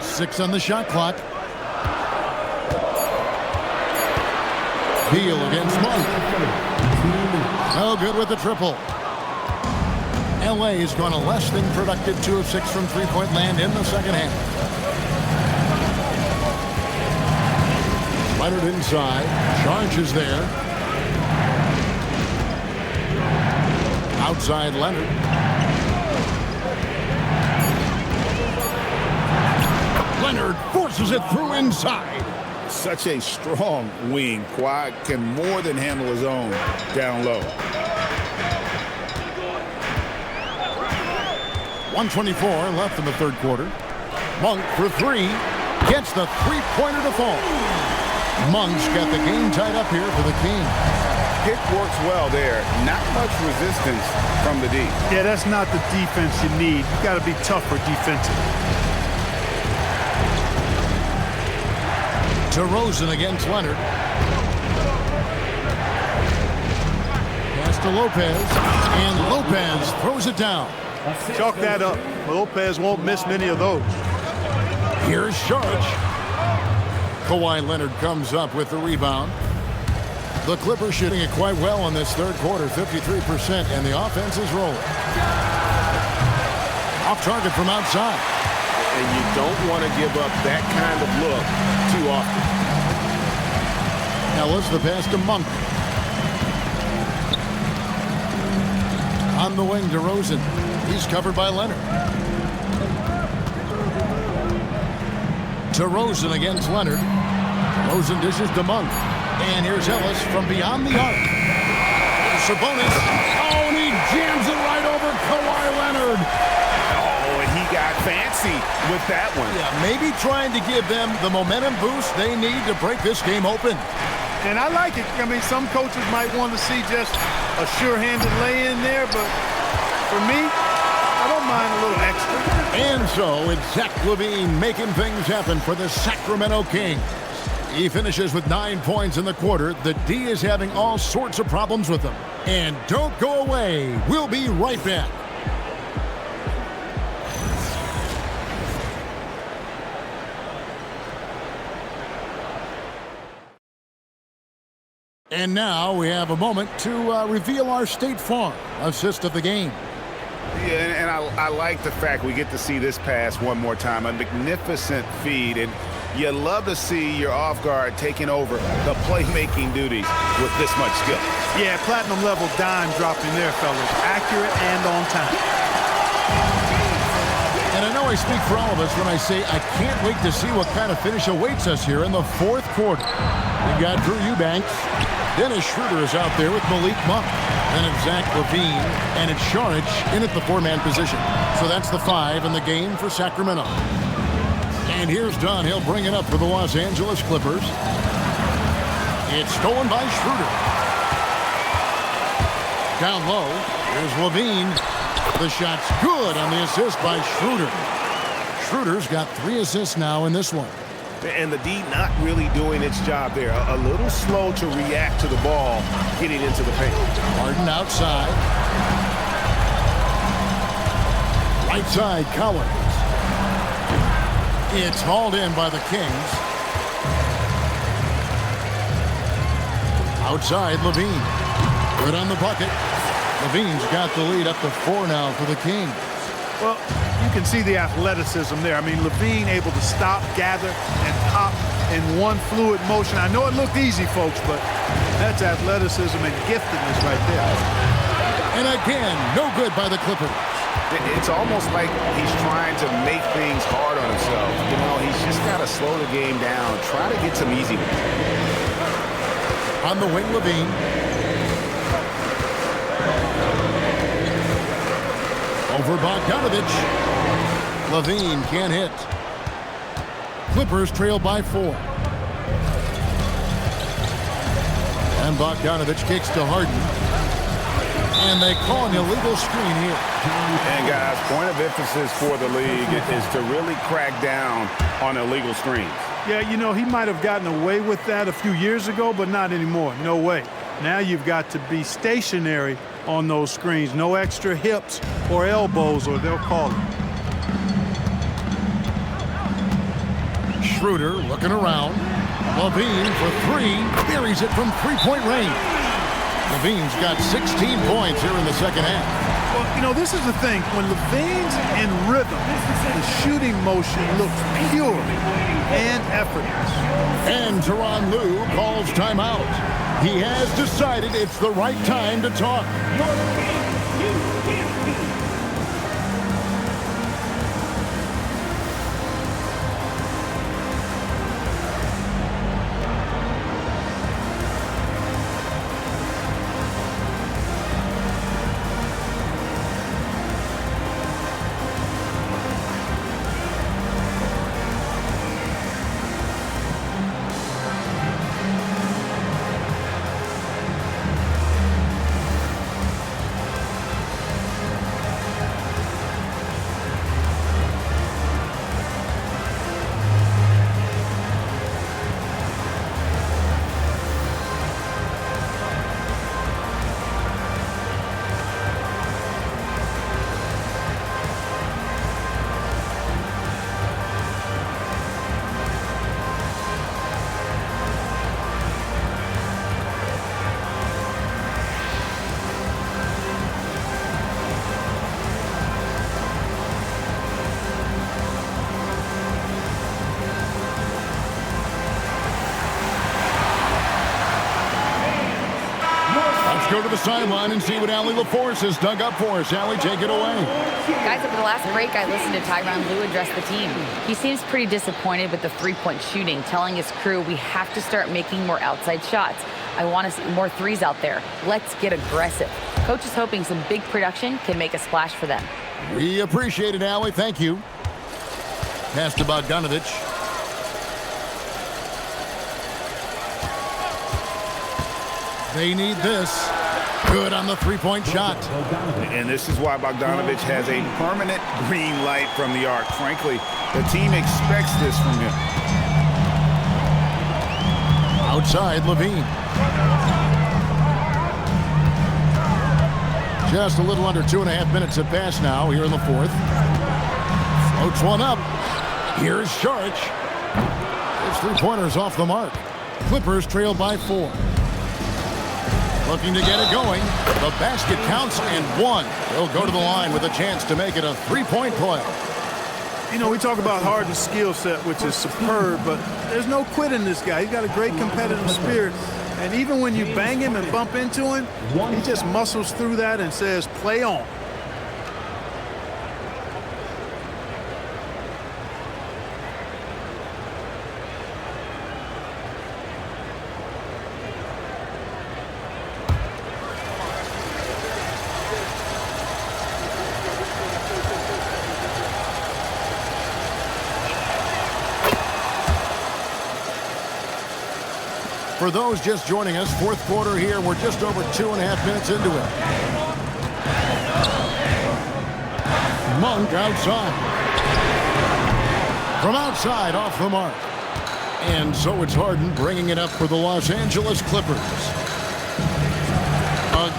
Six on the shot clock. Beal against Monk. No good with the triple. LA has gone a less than productive 2 of 6 from three-point land in the second half. Leonard inside. Charge is there. Outside Leonard. Leonard forces it through inside. Such a strong wing. Kawhi can more than handle his own down low. 1:24 left in the third quarter. Monk for three. Gets the three-pointer to fall. Monk's got the game tied up here for the Kings. Pick works well there. Not much resistance from the D. Yeah, that's not the defense you need. You got to be tougher defensively. DeRozan against Leonard. Pass to Lopez. And Lopez throws it down. Chalk that up. Lopez won't miss many of those. Here's Sharge. Kawhi Leonard comes up with the rebound. The Clippers shooting it quite well in this third quarter, 53%, and the offense is rolling. Off target from outside. And you don't want to give up that kind of look too often. Ellis, the pass to Monk. On the wing, DeRozan. He's covered by Leonard. DeRozan against Leonard. DeRozan dishes to Monk. And here's Ellis from beyond the arc. Sabonis. Oh, and he jams it right over Kawhi Leonard. Oh, and he got fancy with that one. Yeah, maybe trying to give them the momentum boost they need to break this game open. And I like it. I mean, some coaches might want to see just a sure-handed lay-in there, but for me, I don't mind a little extra. And so it's Zach LaVine making things happen for the Sacramento Kings. He finishes with 9 points in the quarter. The D is having all sorts of problems with them. And don't go away. We'll be right back. And now we have a moment to reveal our State Farm assist of the game. Yeah, and I like the fact we get to see this pass one more time. A magnificent feed, and you love to see your off guard taking over the playmaking duties with this much skill. Yeah, platinum level dime dropping there, fellas. Accurate and on time. And I know I speak for all of us when I say I can't wait to see what kind of finish awaits us here in the fourth quarter. We've got Drew Eubanks. Dennis Schroeder is out there with Malik Monk. Then it's Zach LaVine, and it's Saric in at the four-man position. So that's the 5 in the game for Sacramento. And here's Dunn. He'll bring it up for the Los Angeles Clippers. It's stolen by Schroeder. Down low, here's LaVine. The shot's good on the assist by Schroeder. Schroeder's got 3 assists now in this one. And the D not really doing its job there. A little slow to react to the ball getting into the paint. Harden outside. Right side, Collins. It's hauled in by the Kings. Outside, LaVine. Good on the bucket. LaVine's got the lead up to 4 now for the Kings. Well, you can see the athleticism there. I mean, LaVine able to stop, gather, and pop in one fluid motion. I know it looked easy, folks, but that's athleticism and giftedness right there. And again, no good by the Clippers. It's almost like he's trying to make things hard on himself. You know, he's just got to slow the game down, try to get some easy ones. On the wing, LaVine. Over Bogdanovich. LaVine can't hit. Clippers trail by 4. And Bogdanovich kicks to Harden. And they call an illegal screen here. And guys, point of emphasis for the league is to really crack down on illegal screens. Yeah, you know, he might have gotten away with that a few years ago, but not anymore. No way. Now you've got to be stationary on those screens. No extra hips or elbows, or they'll call it. Schroeder looking around. LaVine for 3. Buries it from 3-point range. LaVine's got 16 points here in the second half. Well, you know, this is the thing. When LaVine's in rhythm, the shooting motion looks pure and effortless. And Tyronn Lue calls timeout. He has decided it's the right time to talk. Go to the sideline and see what Allie LaForce has dug up for us. Allie, take it away. Guys, over the last break, I listened to Tyronn Lue address the team. He seems pretty disappointed with the three-point shooting, telling his crew we have to start making more outside shots. I want to see more threes out there. Let's get aggressive. Coach is hoping some big production can make a splash for them. We appreciate it, Allie. Thank you. Pass to Bogdanovich. They need this. Good on the three-point shot. And this is why Bogdanovich has a permanent green light from the arc. Frankly, the team expects this from him. Outside, LaVine. Just a little under 2.5 minutes have passed now here in the fourth. Floats one up. Here's Sharch. His three-pointer's off the mark. Clippers trail by 4. Looking to get it going. The basket counts and 1. They'll go to the line with a chance to make it a three-point play. You know, we talk about Harden's skill set, which is superb, but there's no quit in this guy. He's got a great competitive spirit. And even when you bang him and bump into him, he just muscles through that and says, play on. For those just joining us, fourth quarter here. We're just over 2.5 minutes into it. Monk outside. From outside, off the mark. And so it's Harden bringing it up for the Los Angeles Clippers.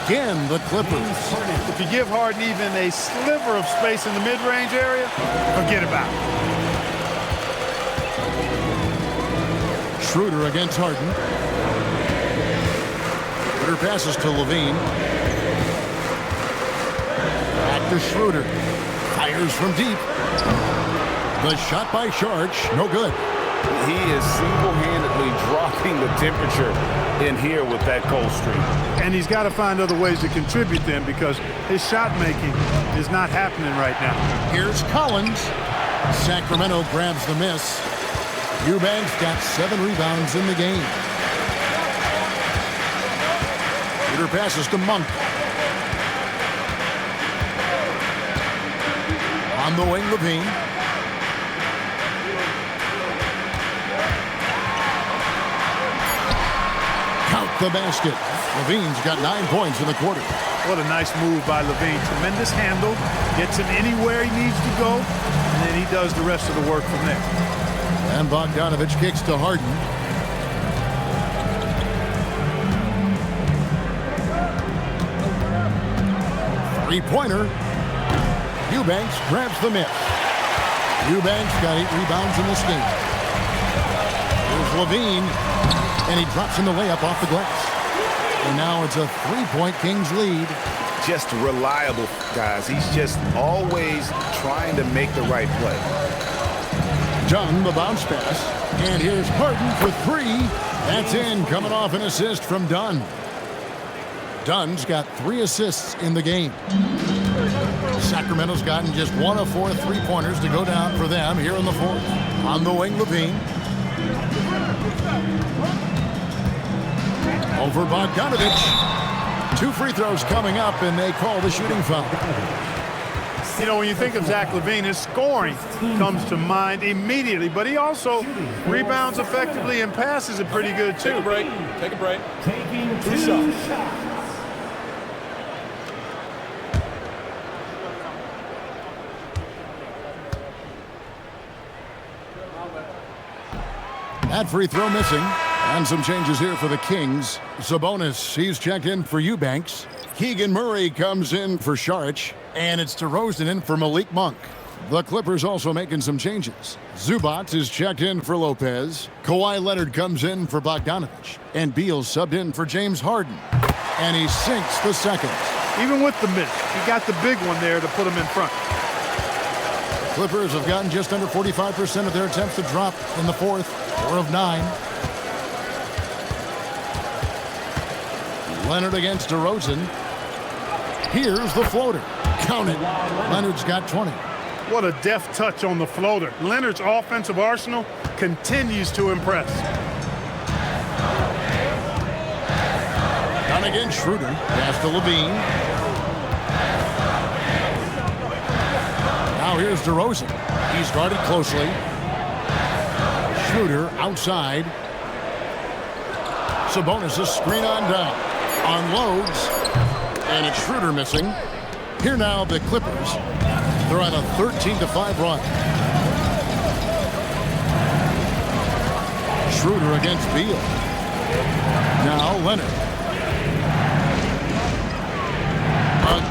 Again, the Clippers. If you give Harden even a sliver of space in the mid-range area, forget about it. Schroeder against Harden. Schroeder passes to LaVine. Back to Schroeder. Fires from deep. The shot by Sharch, no good. He is single-handedly dropping the temperature in here with that cold streak. And he's got to find other ways to contribute then, because his shot making is not happening right now. Here's Collins. Sacramento grabs the miss. Eubanks got 7 rebounds in the game. Peter passes to Monk. On the wing, LaVine. Count the basket. LaVine's got 9 points in the quarter. What a nice move by LaVine. Tremendous handle. Gets him anywhere he needs to go, and then he does the rest of the work from there. And Bogdanovich kicks to Harden. Three-pointer. Eubanks grabs the miss. Eubanks got 8 rebounds in this game. Here's LaVine, and he drops in the layup off the glass. And now it's a 3-point Kings lead. just reliable, guys. He's just always trying to make the right play. Dunn, the bounce pass. And here's Harden for three. That's in, coming off an assist from Dunn. Dunn's got 3 assists in the game. Sacramento's gotten just 1 of 4 3-pointers to go down for them here in the fourth. On the wing, Levine. Over Bogdanovich. 2 free throws coming up, and they call the shooting foul. You know, when you think of Zach LaVine, his scoring comes to mind immediately, but he also rebounds effectively and passes it pretty good, too. Take a break. Take a break. Taking 2 2 shots. shots. That free throw missing. And some changes here for the Kings. Sabonis, he's checked in for Eubanks. Keegan Murray comes in for Saric. And it's DeRozan in for Malik Monk. The Clippers also making some changes. Zubac is checked in for Lopez. Kawhi Leonard comes in for Bogdanovich. And Beal subbed in for James Harden. And he sinks the second. Even with the miss, he got the big one there to put him in front. Clippers have gotten just under 45% of their attempts to drop in the fourth. 4 of 9. Leonard against DeRozan. Here's the floater. Count it. Leonard's got 20. What a deft touch on the floater. Leonard's offensive arsenal continues to impress. Down again, Schroeder. Pass to Levine. Now here's DeRozan. He's guarded closely. Schroeder outside. Sabonis a screen on down. Unloads. And it's Schroeder missing. Here now the Clippers. They're on a 13-5 run. Schroeder against Beal. Now Leonard.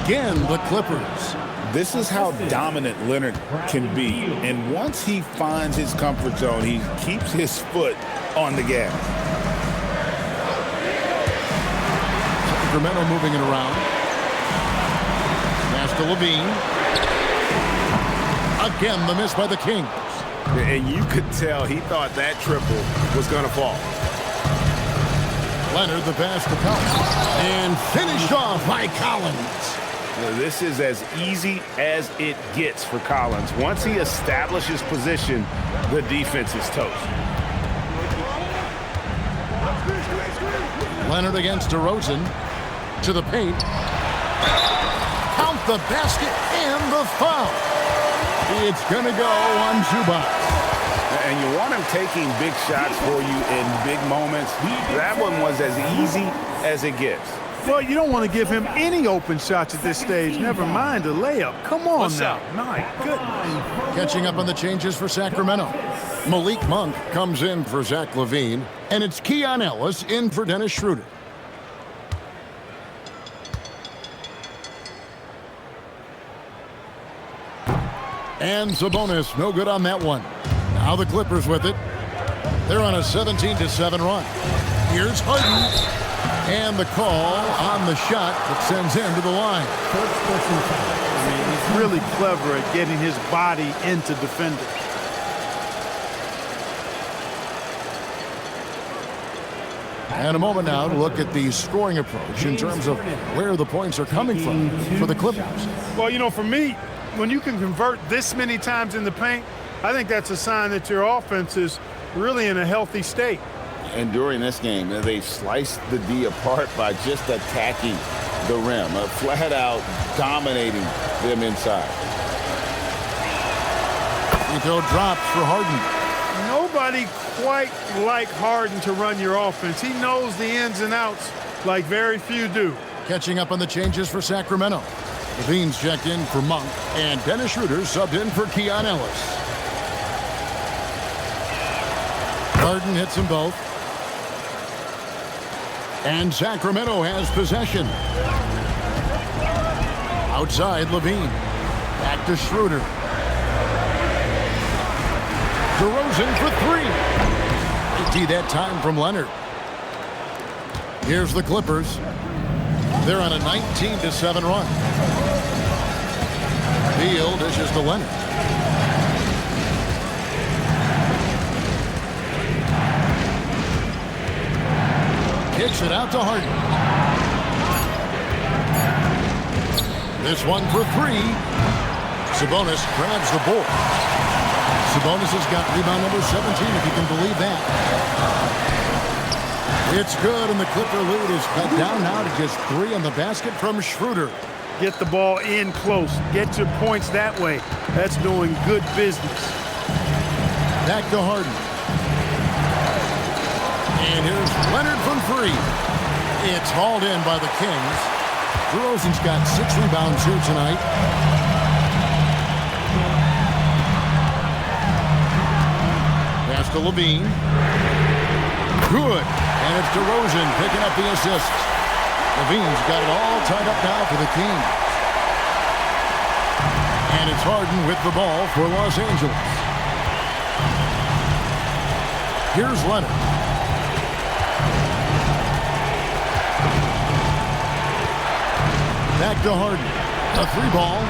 Again, the Clippers. This is how dominant Leonard can be. And once he finds his comfort zone, he keeps his foot on the gas. Sacramento moving it around. Pass to Levine. Again, the miss by the Kings. And you could tell he thought that triple was going to fall. Leonard, the pass to Collins. And finished off by Collins. This is as easy as it gets for Collins. Once he establishes position, the defense is toast. Leonard against DeRozan. To the paint. Count the basket and the foul. It's going to go on Zubac. And you want him taking big shots for you in big moments. That one was as easy as it gets. Well, you don't want to give him any open shots at this stage. Never mind a layup. Come on now. My goodness. Catching up on the changes for Sacramento. Malik Monk comes in for Zach LaVine. And it's Keon Ellis in for Dennis Schroeder. And Sabonis, no good on that one. Now the Clippers with it. They're on a 17-7 run. Here's Harden. And the call on the shot that sends him to the line. I mean, he's really clever at getting his body into defenders. And a moment now to look at the scoring approach in terms of where the points are coming from for the Clippers. Well, you know, for me, when you can convert this many times in the paint, I think that's a sign that your offense is really in a healthy state. And during this game, they sliced the D apart by just attacking the rim, flat out dominating them inside. Free throw drops for Harden. Nobody quite like Harden to run your offense. He knows the ins and outs like very few do. Catching up on the changes for Sacramento. Levine's checked in for Monk, and Dennis Schroeder subbed in for Keon Ellis. Harden hits them both. And Sacramento has possession. Outside, Levine. Back to Schroeder. DeRozan for three. 80 that time from Leonard. Here's the Clippers. They're on a 19-7 run. Beal dishes to Leonard. Kicks it out to Harden. This one for three. Sabonis grabs the ball. Sabonis has got rebound number 17, if you can believe that. It's good, and the Clipper lead is cut down now to just 3 on the basket from Schroeder. Get the ball in close. Get your points that way. That's doing good business. Back to Harden. And here's Leonard from 3. It's hauled in by the Kings. DeRozan's got 6 rebounds here tonight. Pass to Levine. Good. And it's DeRozan picking up the assist. Levine's got it all tied up now for the Kings. And it's Harden with the ball for Los Angeles. Here's Leonard. Back to Harden. A 3-ball.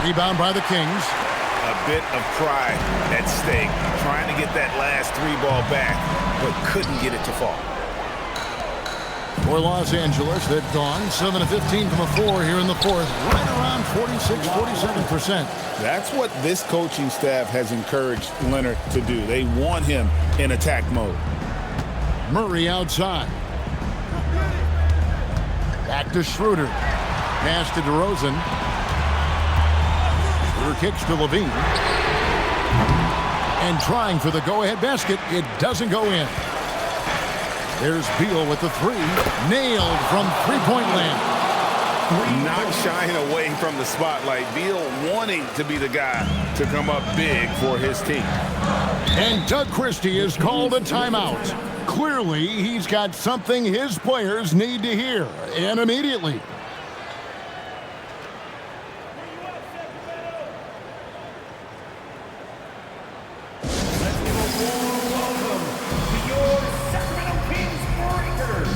Rebound by the Kings. A bit of pride at stake. Trying to get that last 3-ball back, but couldn't get it to fall. For Los Angeles, they've gone 7 of 15 from a 4 here in the fourth. Right around 46-47%. That's what this coaching staff has encouraged Leonard to do. They want him in attack mode. Murray outside. Back to Schroeder. Pass to DeRozan. Schroeder kicks to Levine. And trying for the go-ahead basket. It doesn't go in. There's Beal with the 3. Nailed from three-point land. Not shying away from the spotlight. Beal wanting to be the guy to come up big for his team. And Doug Christie is called a timeout. Clearly, he's got something his players need to hear, and immediately. Let's give a warm welcome to your Sacramento Kings Breakers.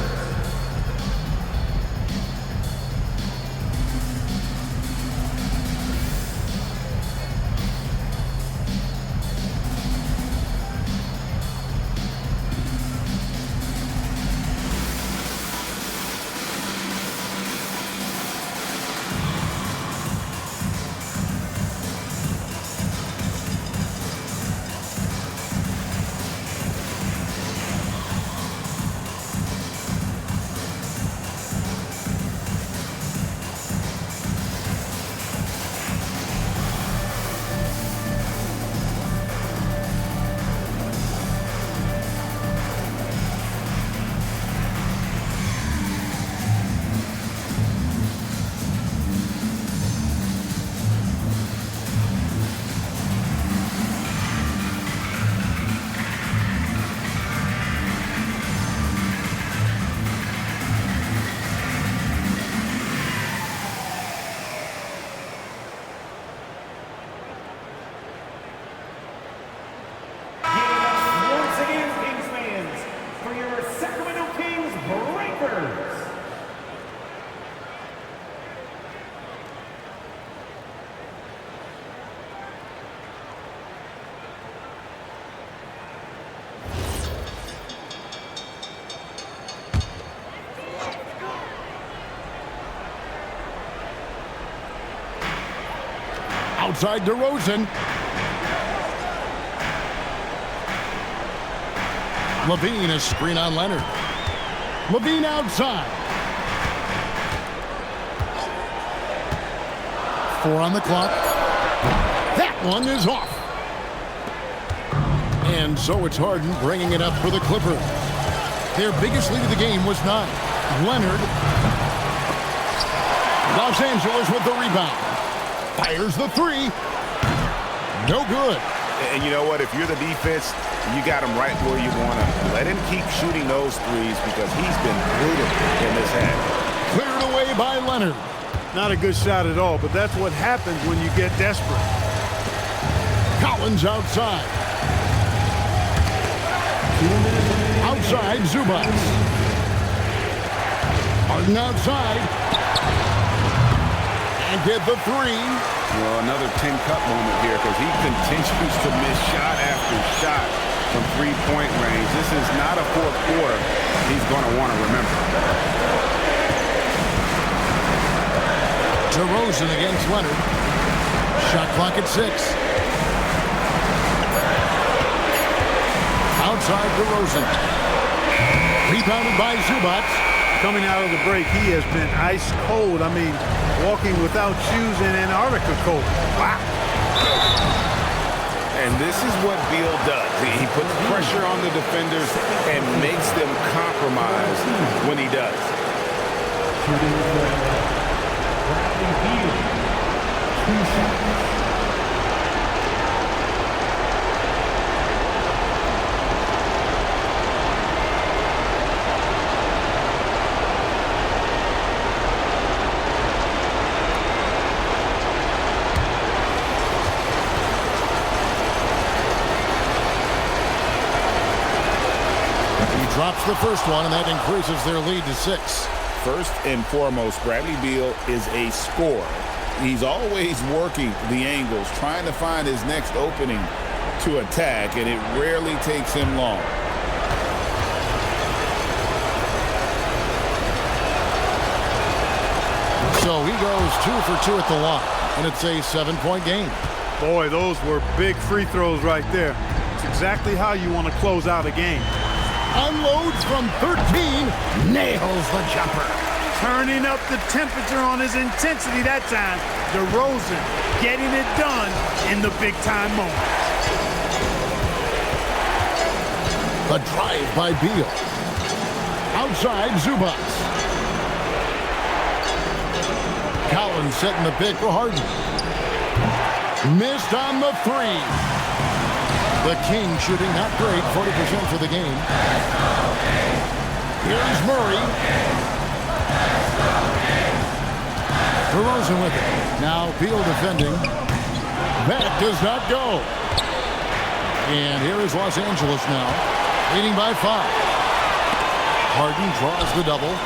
Outside DeRozan. Levine, a screen on Leonard. Levine outside. 4 on the clock. That one is off. And so it's Harden bringing it up for the Clippers. Their biggest lead of the game was 9. Leonard. Los Angeles with the rebound. Fires the 3. No good. And you know what? If you're the defense, you got him right where you want him. Let him keep shooting those threes because he's been brutal in this half. Cleared away by Leonard. Not a good shot at all, but that's what happens when you get desperate. Collins outside. Outside Zubac. Harden outside. And get the three. Well, another 10-cup moment here because he continues to miss shot after shot from three-point range. This is not a fourth quarter he's going to want to remember. DeRozan against Leonard. Shot clock at 6. Outside DeRozan. Rebounded by Zubac. Coming out of the break, he has been ice cold. I mean, walking without shoes in Antarctica cold. Wow. And this is what Beal does. He puts pressure on the defenders and makes them compromise when he does. Bradley Beal, 2 shots. Drops the first one, and that increases their lead to 6. First and foremost, Bradley Beal is a scorer. He's always working the angles, trying to find his next opening to attack, and it rarely takes him long. So he goes 2 for 2 at the line, and it's a 7-point game. Boy, those were big free throws right there. It's exactly how you want to close out a game. Unloads from 13, nails the jumper. Turning up the temperature on his intensity that time. DeRozan getting it done in the big-time moments. The drive by Beal. Outside, Zubac. Collins setting the pick for Harden. Missed on the 3. The Kings shooting not great, 40% for the game. Here's Murray. DeRozan with it. Now Beal defending. That does not go. And here is Los Angeles now, leading by 5. Harden draws the double.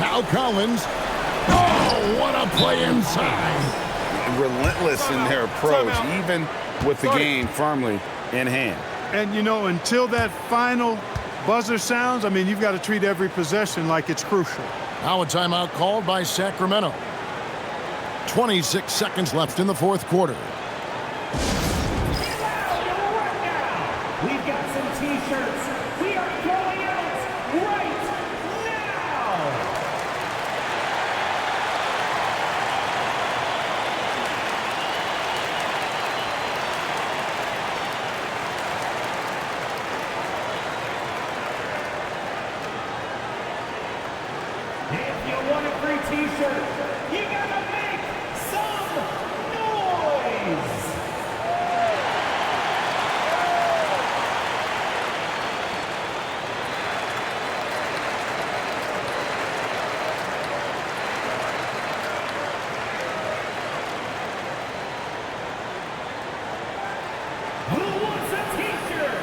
Now Collins. Oh, what a play inside. Relentless in their approach, even with the game firmly in hand. And, you know, until that final buzzer sounds, I mean, you've got to treat every possession like it's crucial. Now a timeout called by Sacramento. 26 seconds left in the fourth quarter. We've got some T-shirts. We are going out right now. If you want a free T-shirt, you gotta make some noise. Who wants a T-shirt?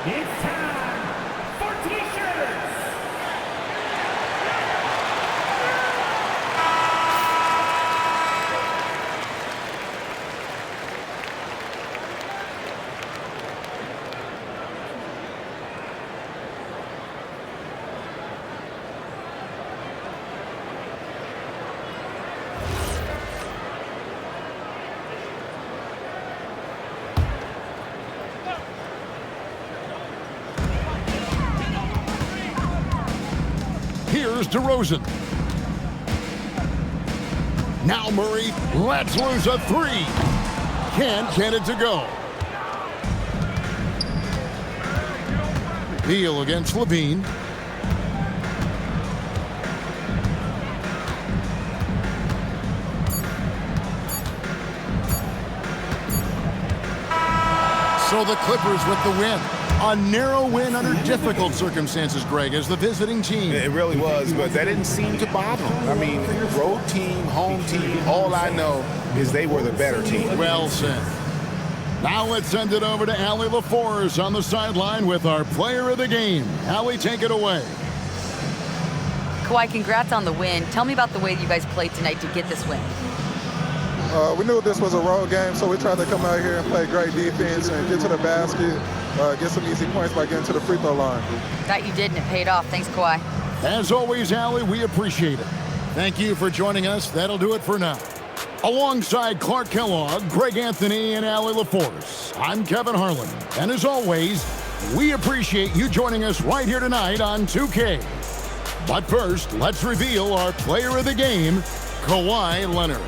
It's time for T-shirts. Here's DeRozan. Now Murray lets loose a 3. Can't get it to go. Beal against Levine. So the Clippers with the win. A narrow win under difficult circumstances, Greg, as the visiting team. It really was, but that didn't seem to bother them. I mean, road team, home team, all I know is they were the better team. Well said. Now let's send it over to Allie LaForce on the sideline with our player of the game. Allie, take it away. Kawhi, congrats on the win. Tell me about the way you guys played tonight to get this win. We knew this was a road game, so we tried to come out here and play great defense and get to the basket, get some easy points by getting to the free throw line. That you did, and it paid off. Thanks, Kawhi. As always, Allie, we appreciate it. Thank you for joining us. That'll do it for now. Alongside Clark Kellogg, Greg Anthony, and Allie LaForce, I'm Kevin Harlan. And as always, we appreciate you joining us right here tonight on 2K. But first, let's reveal our player of the game, Kawhi Leonard.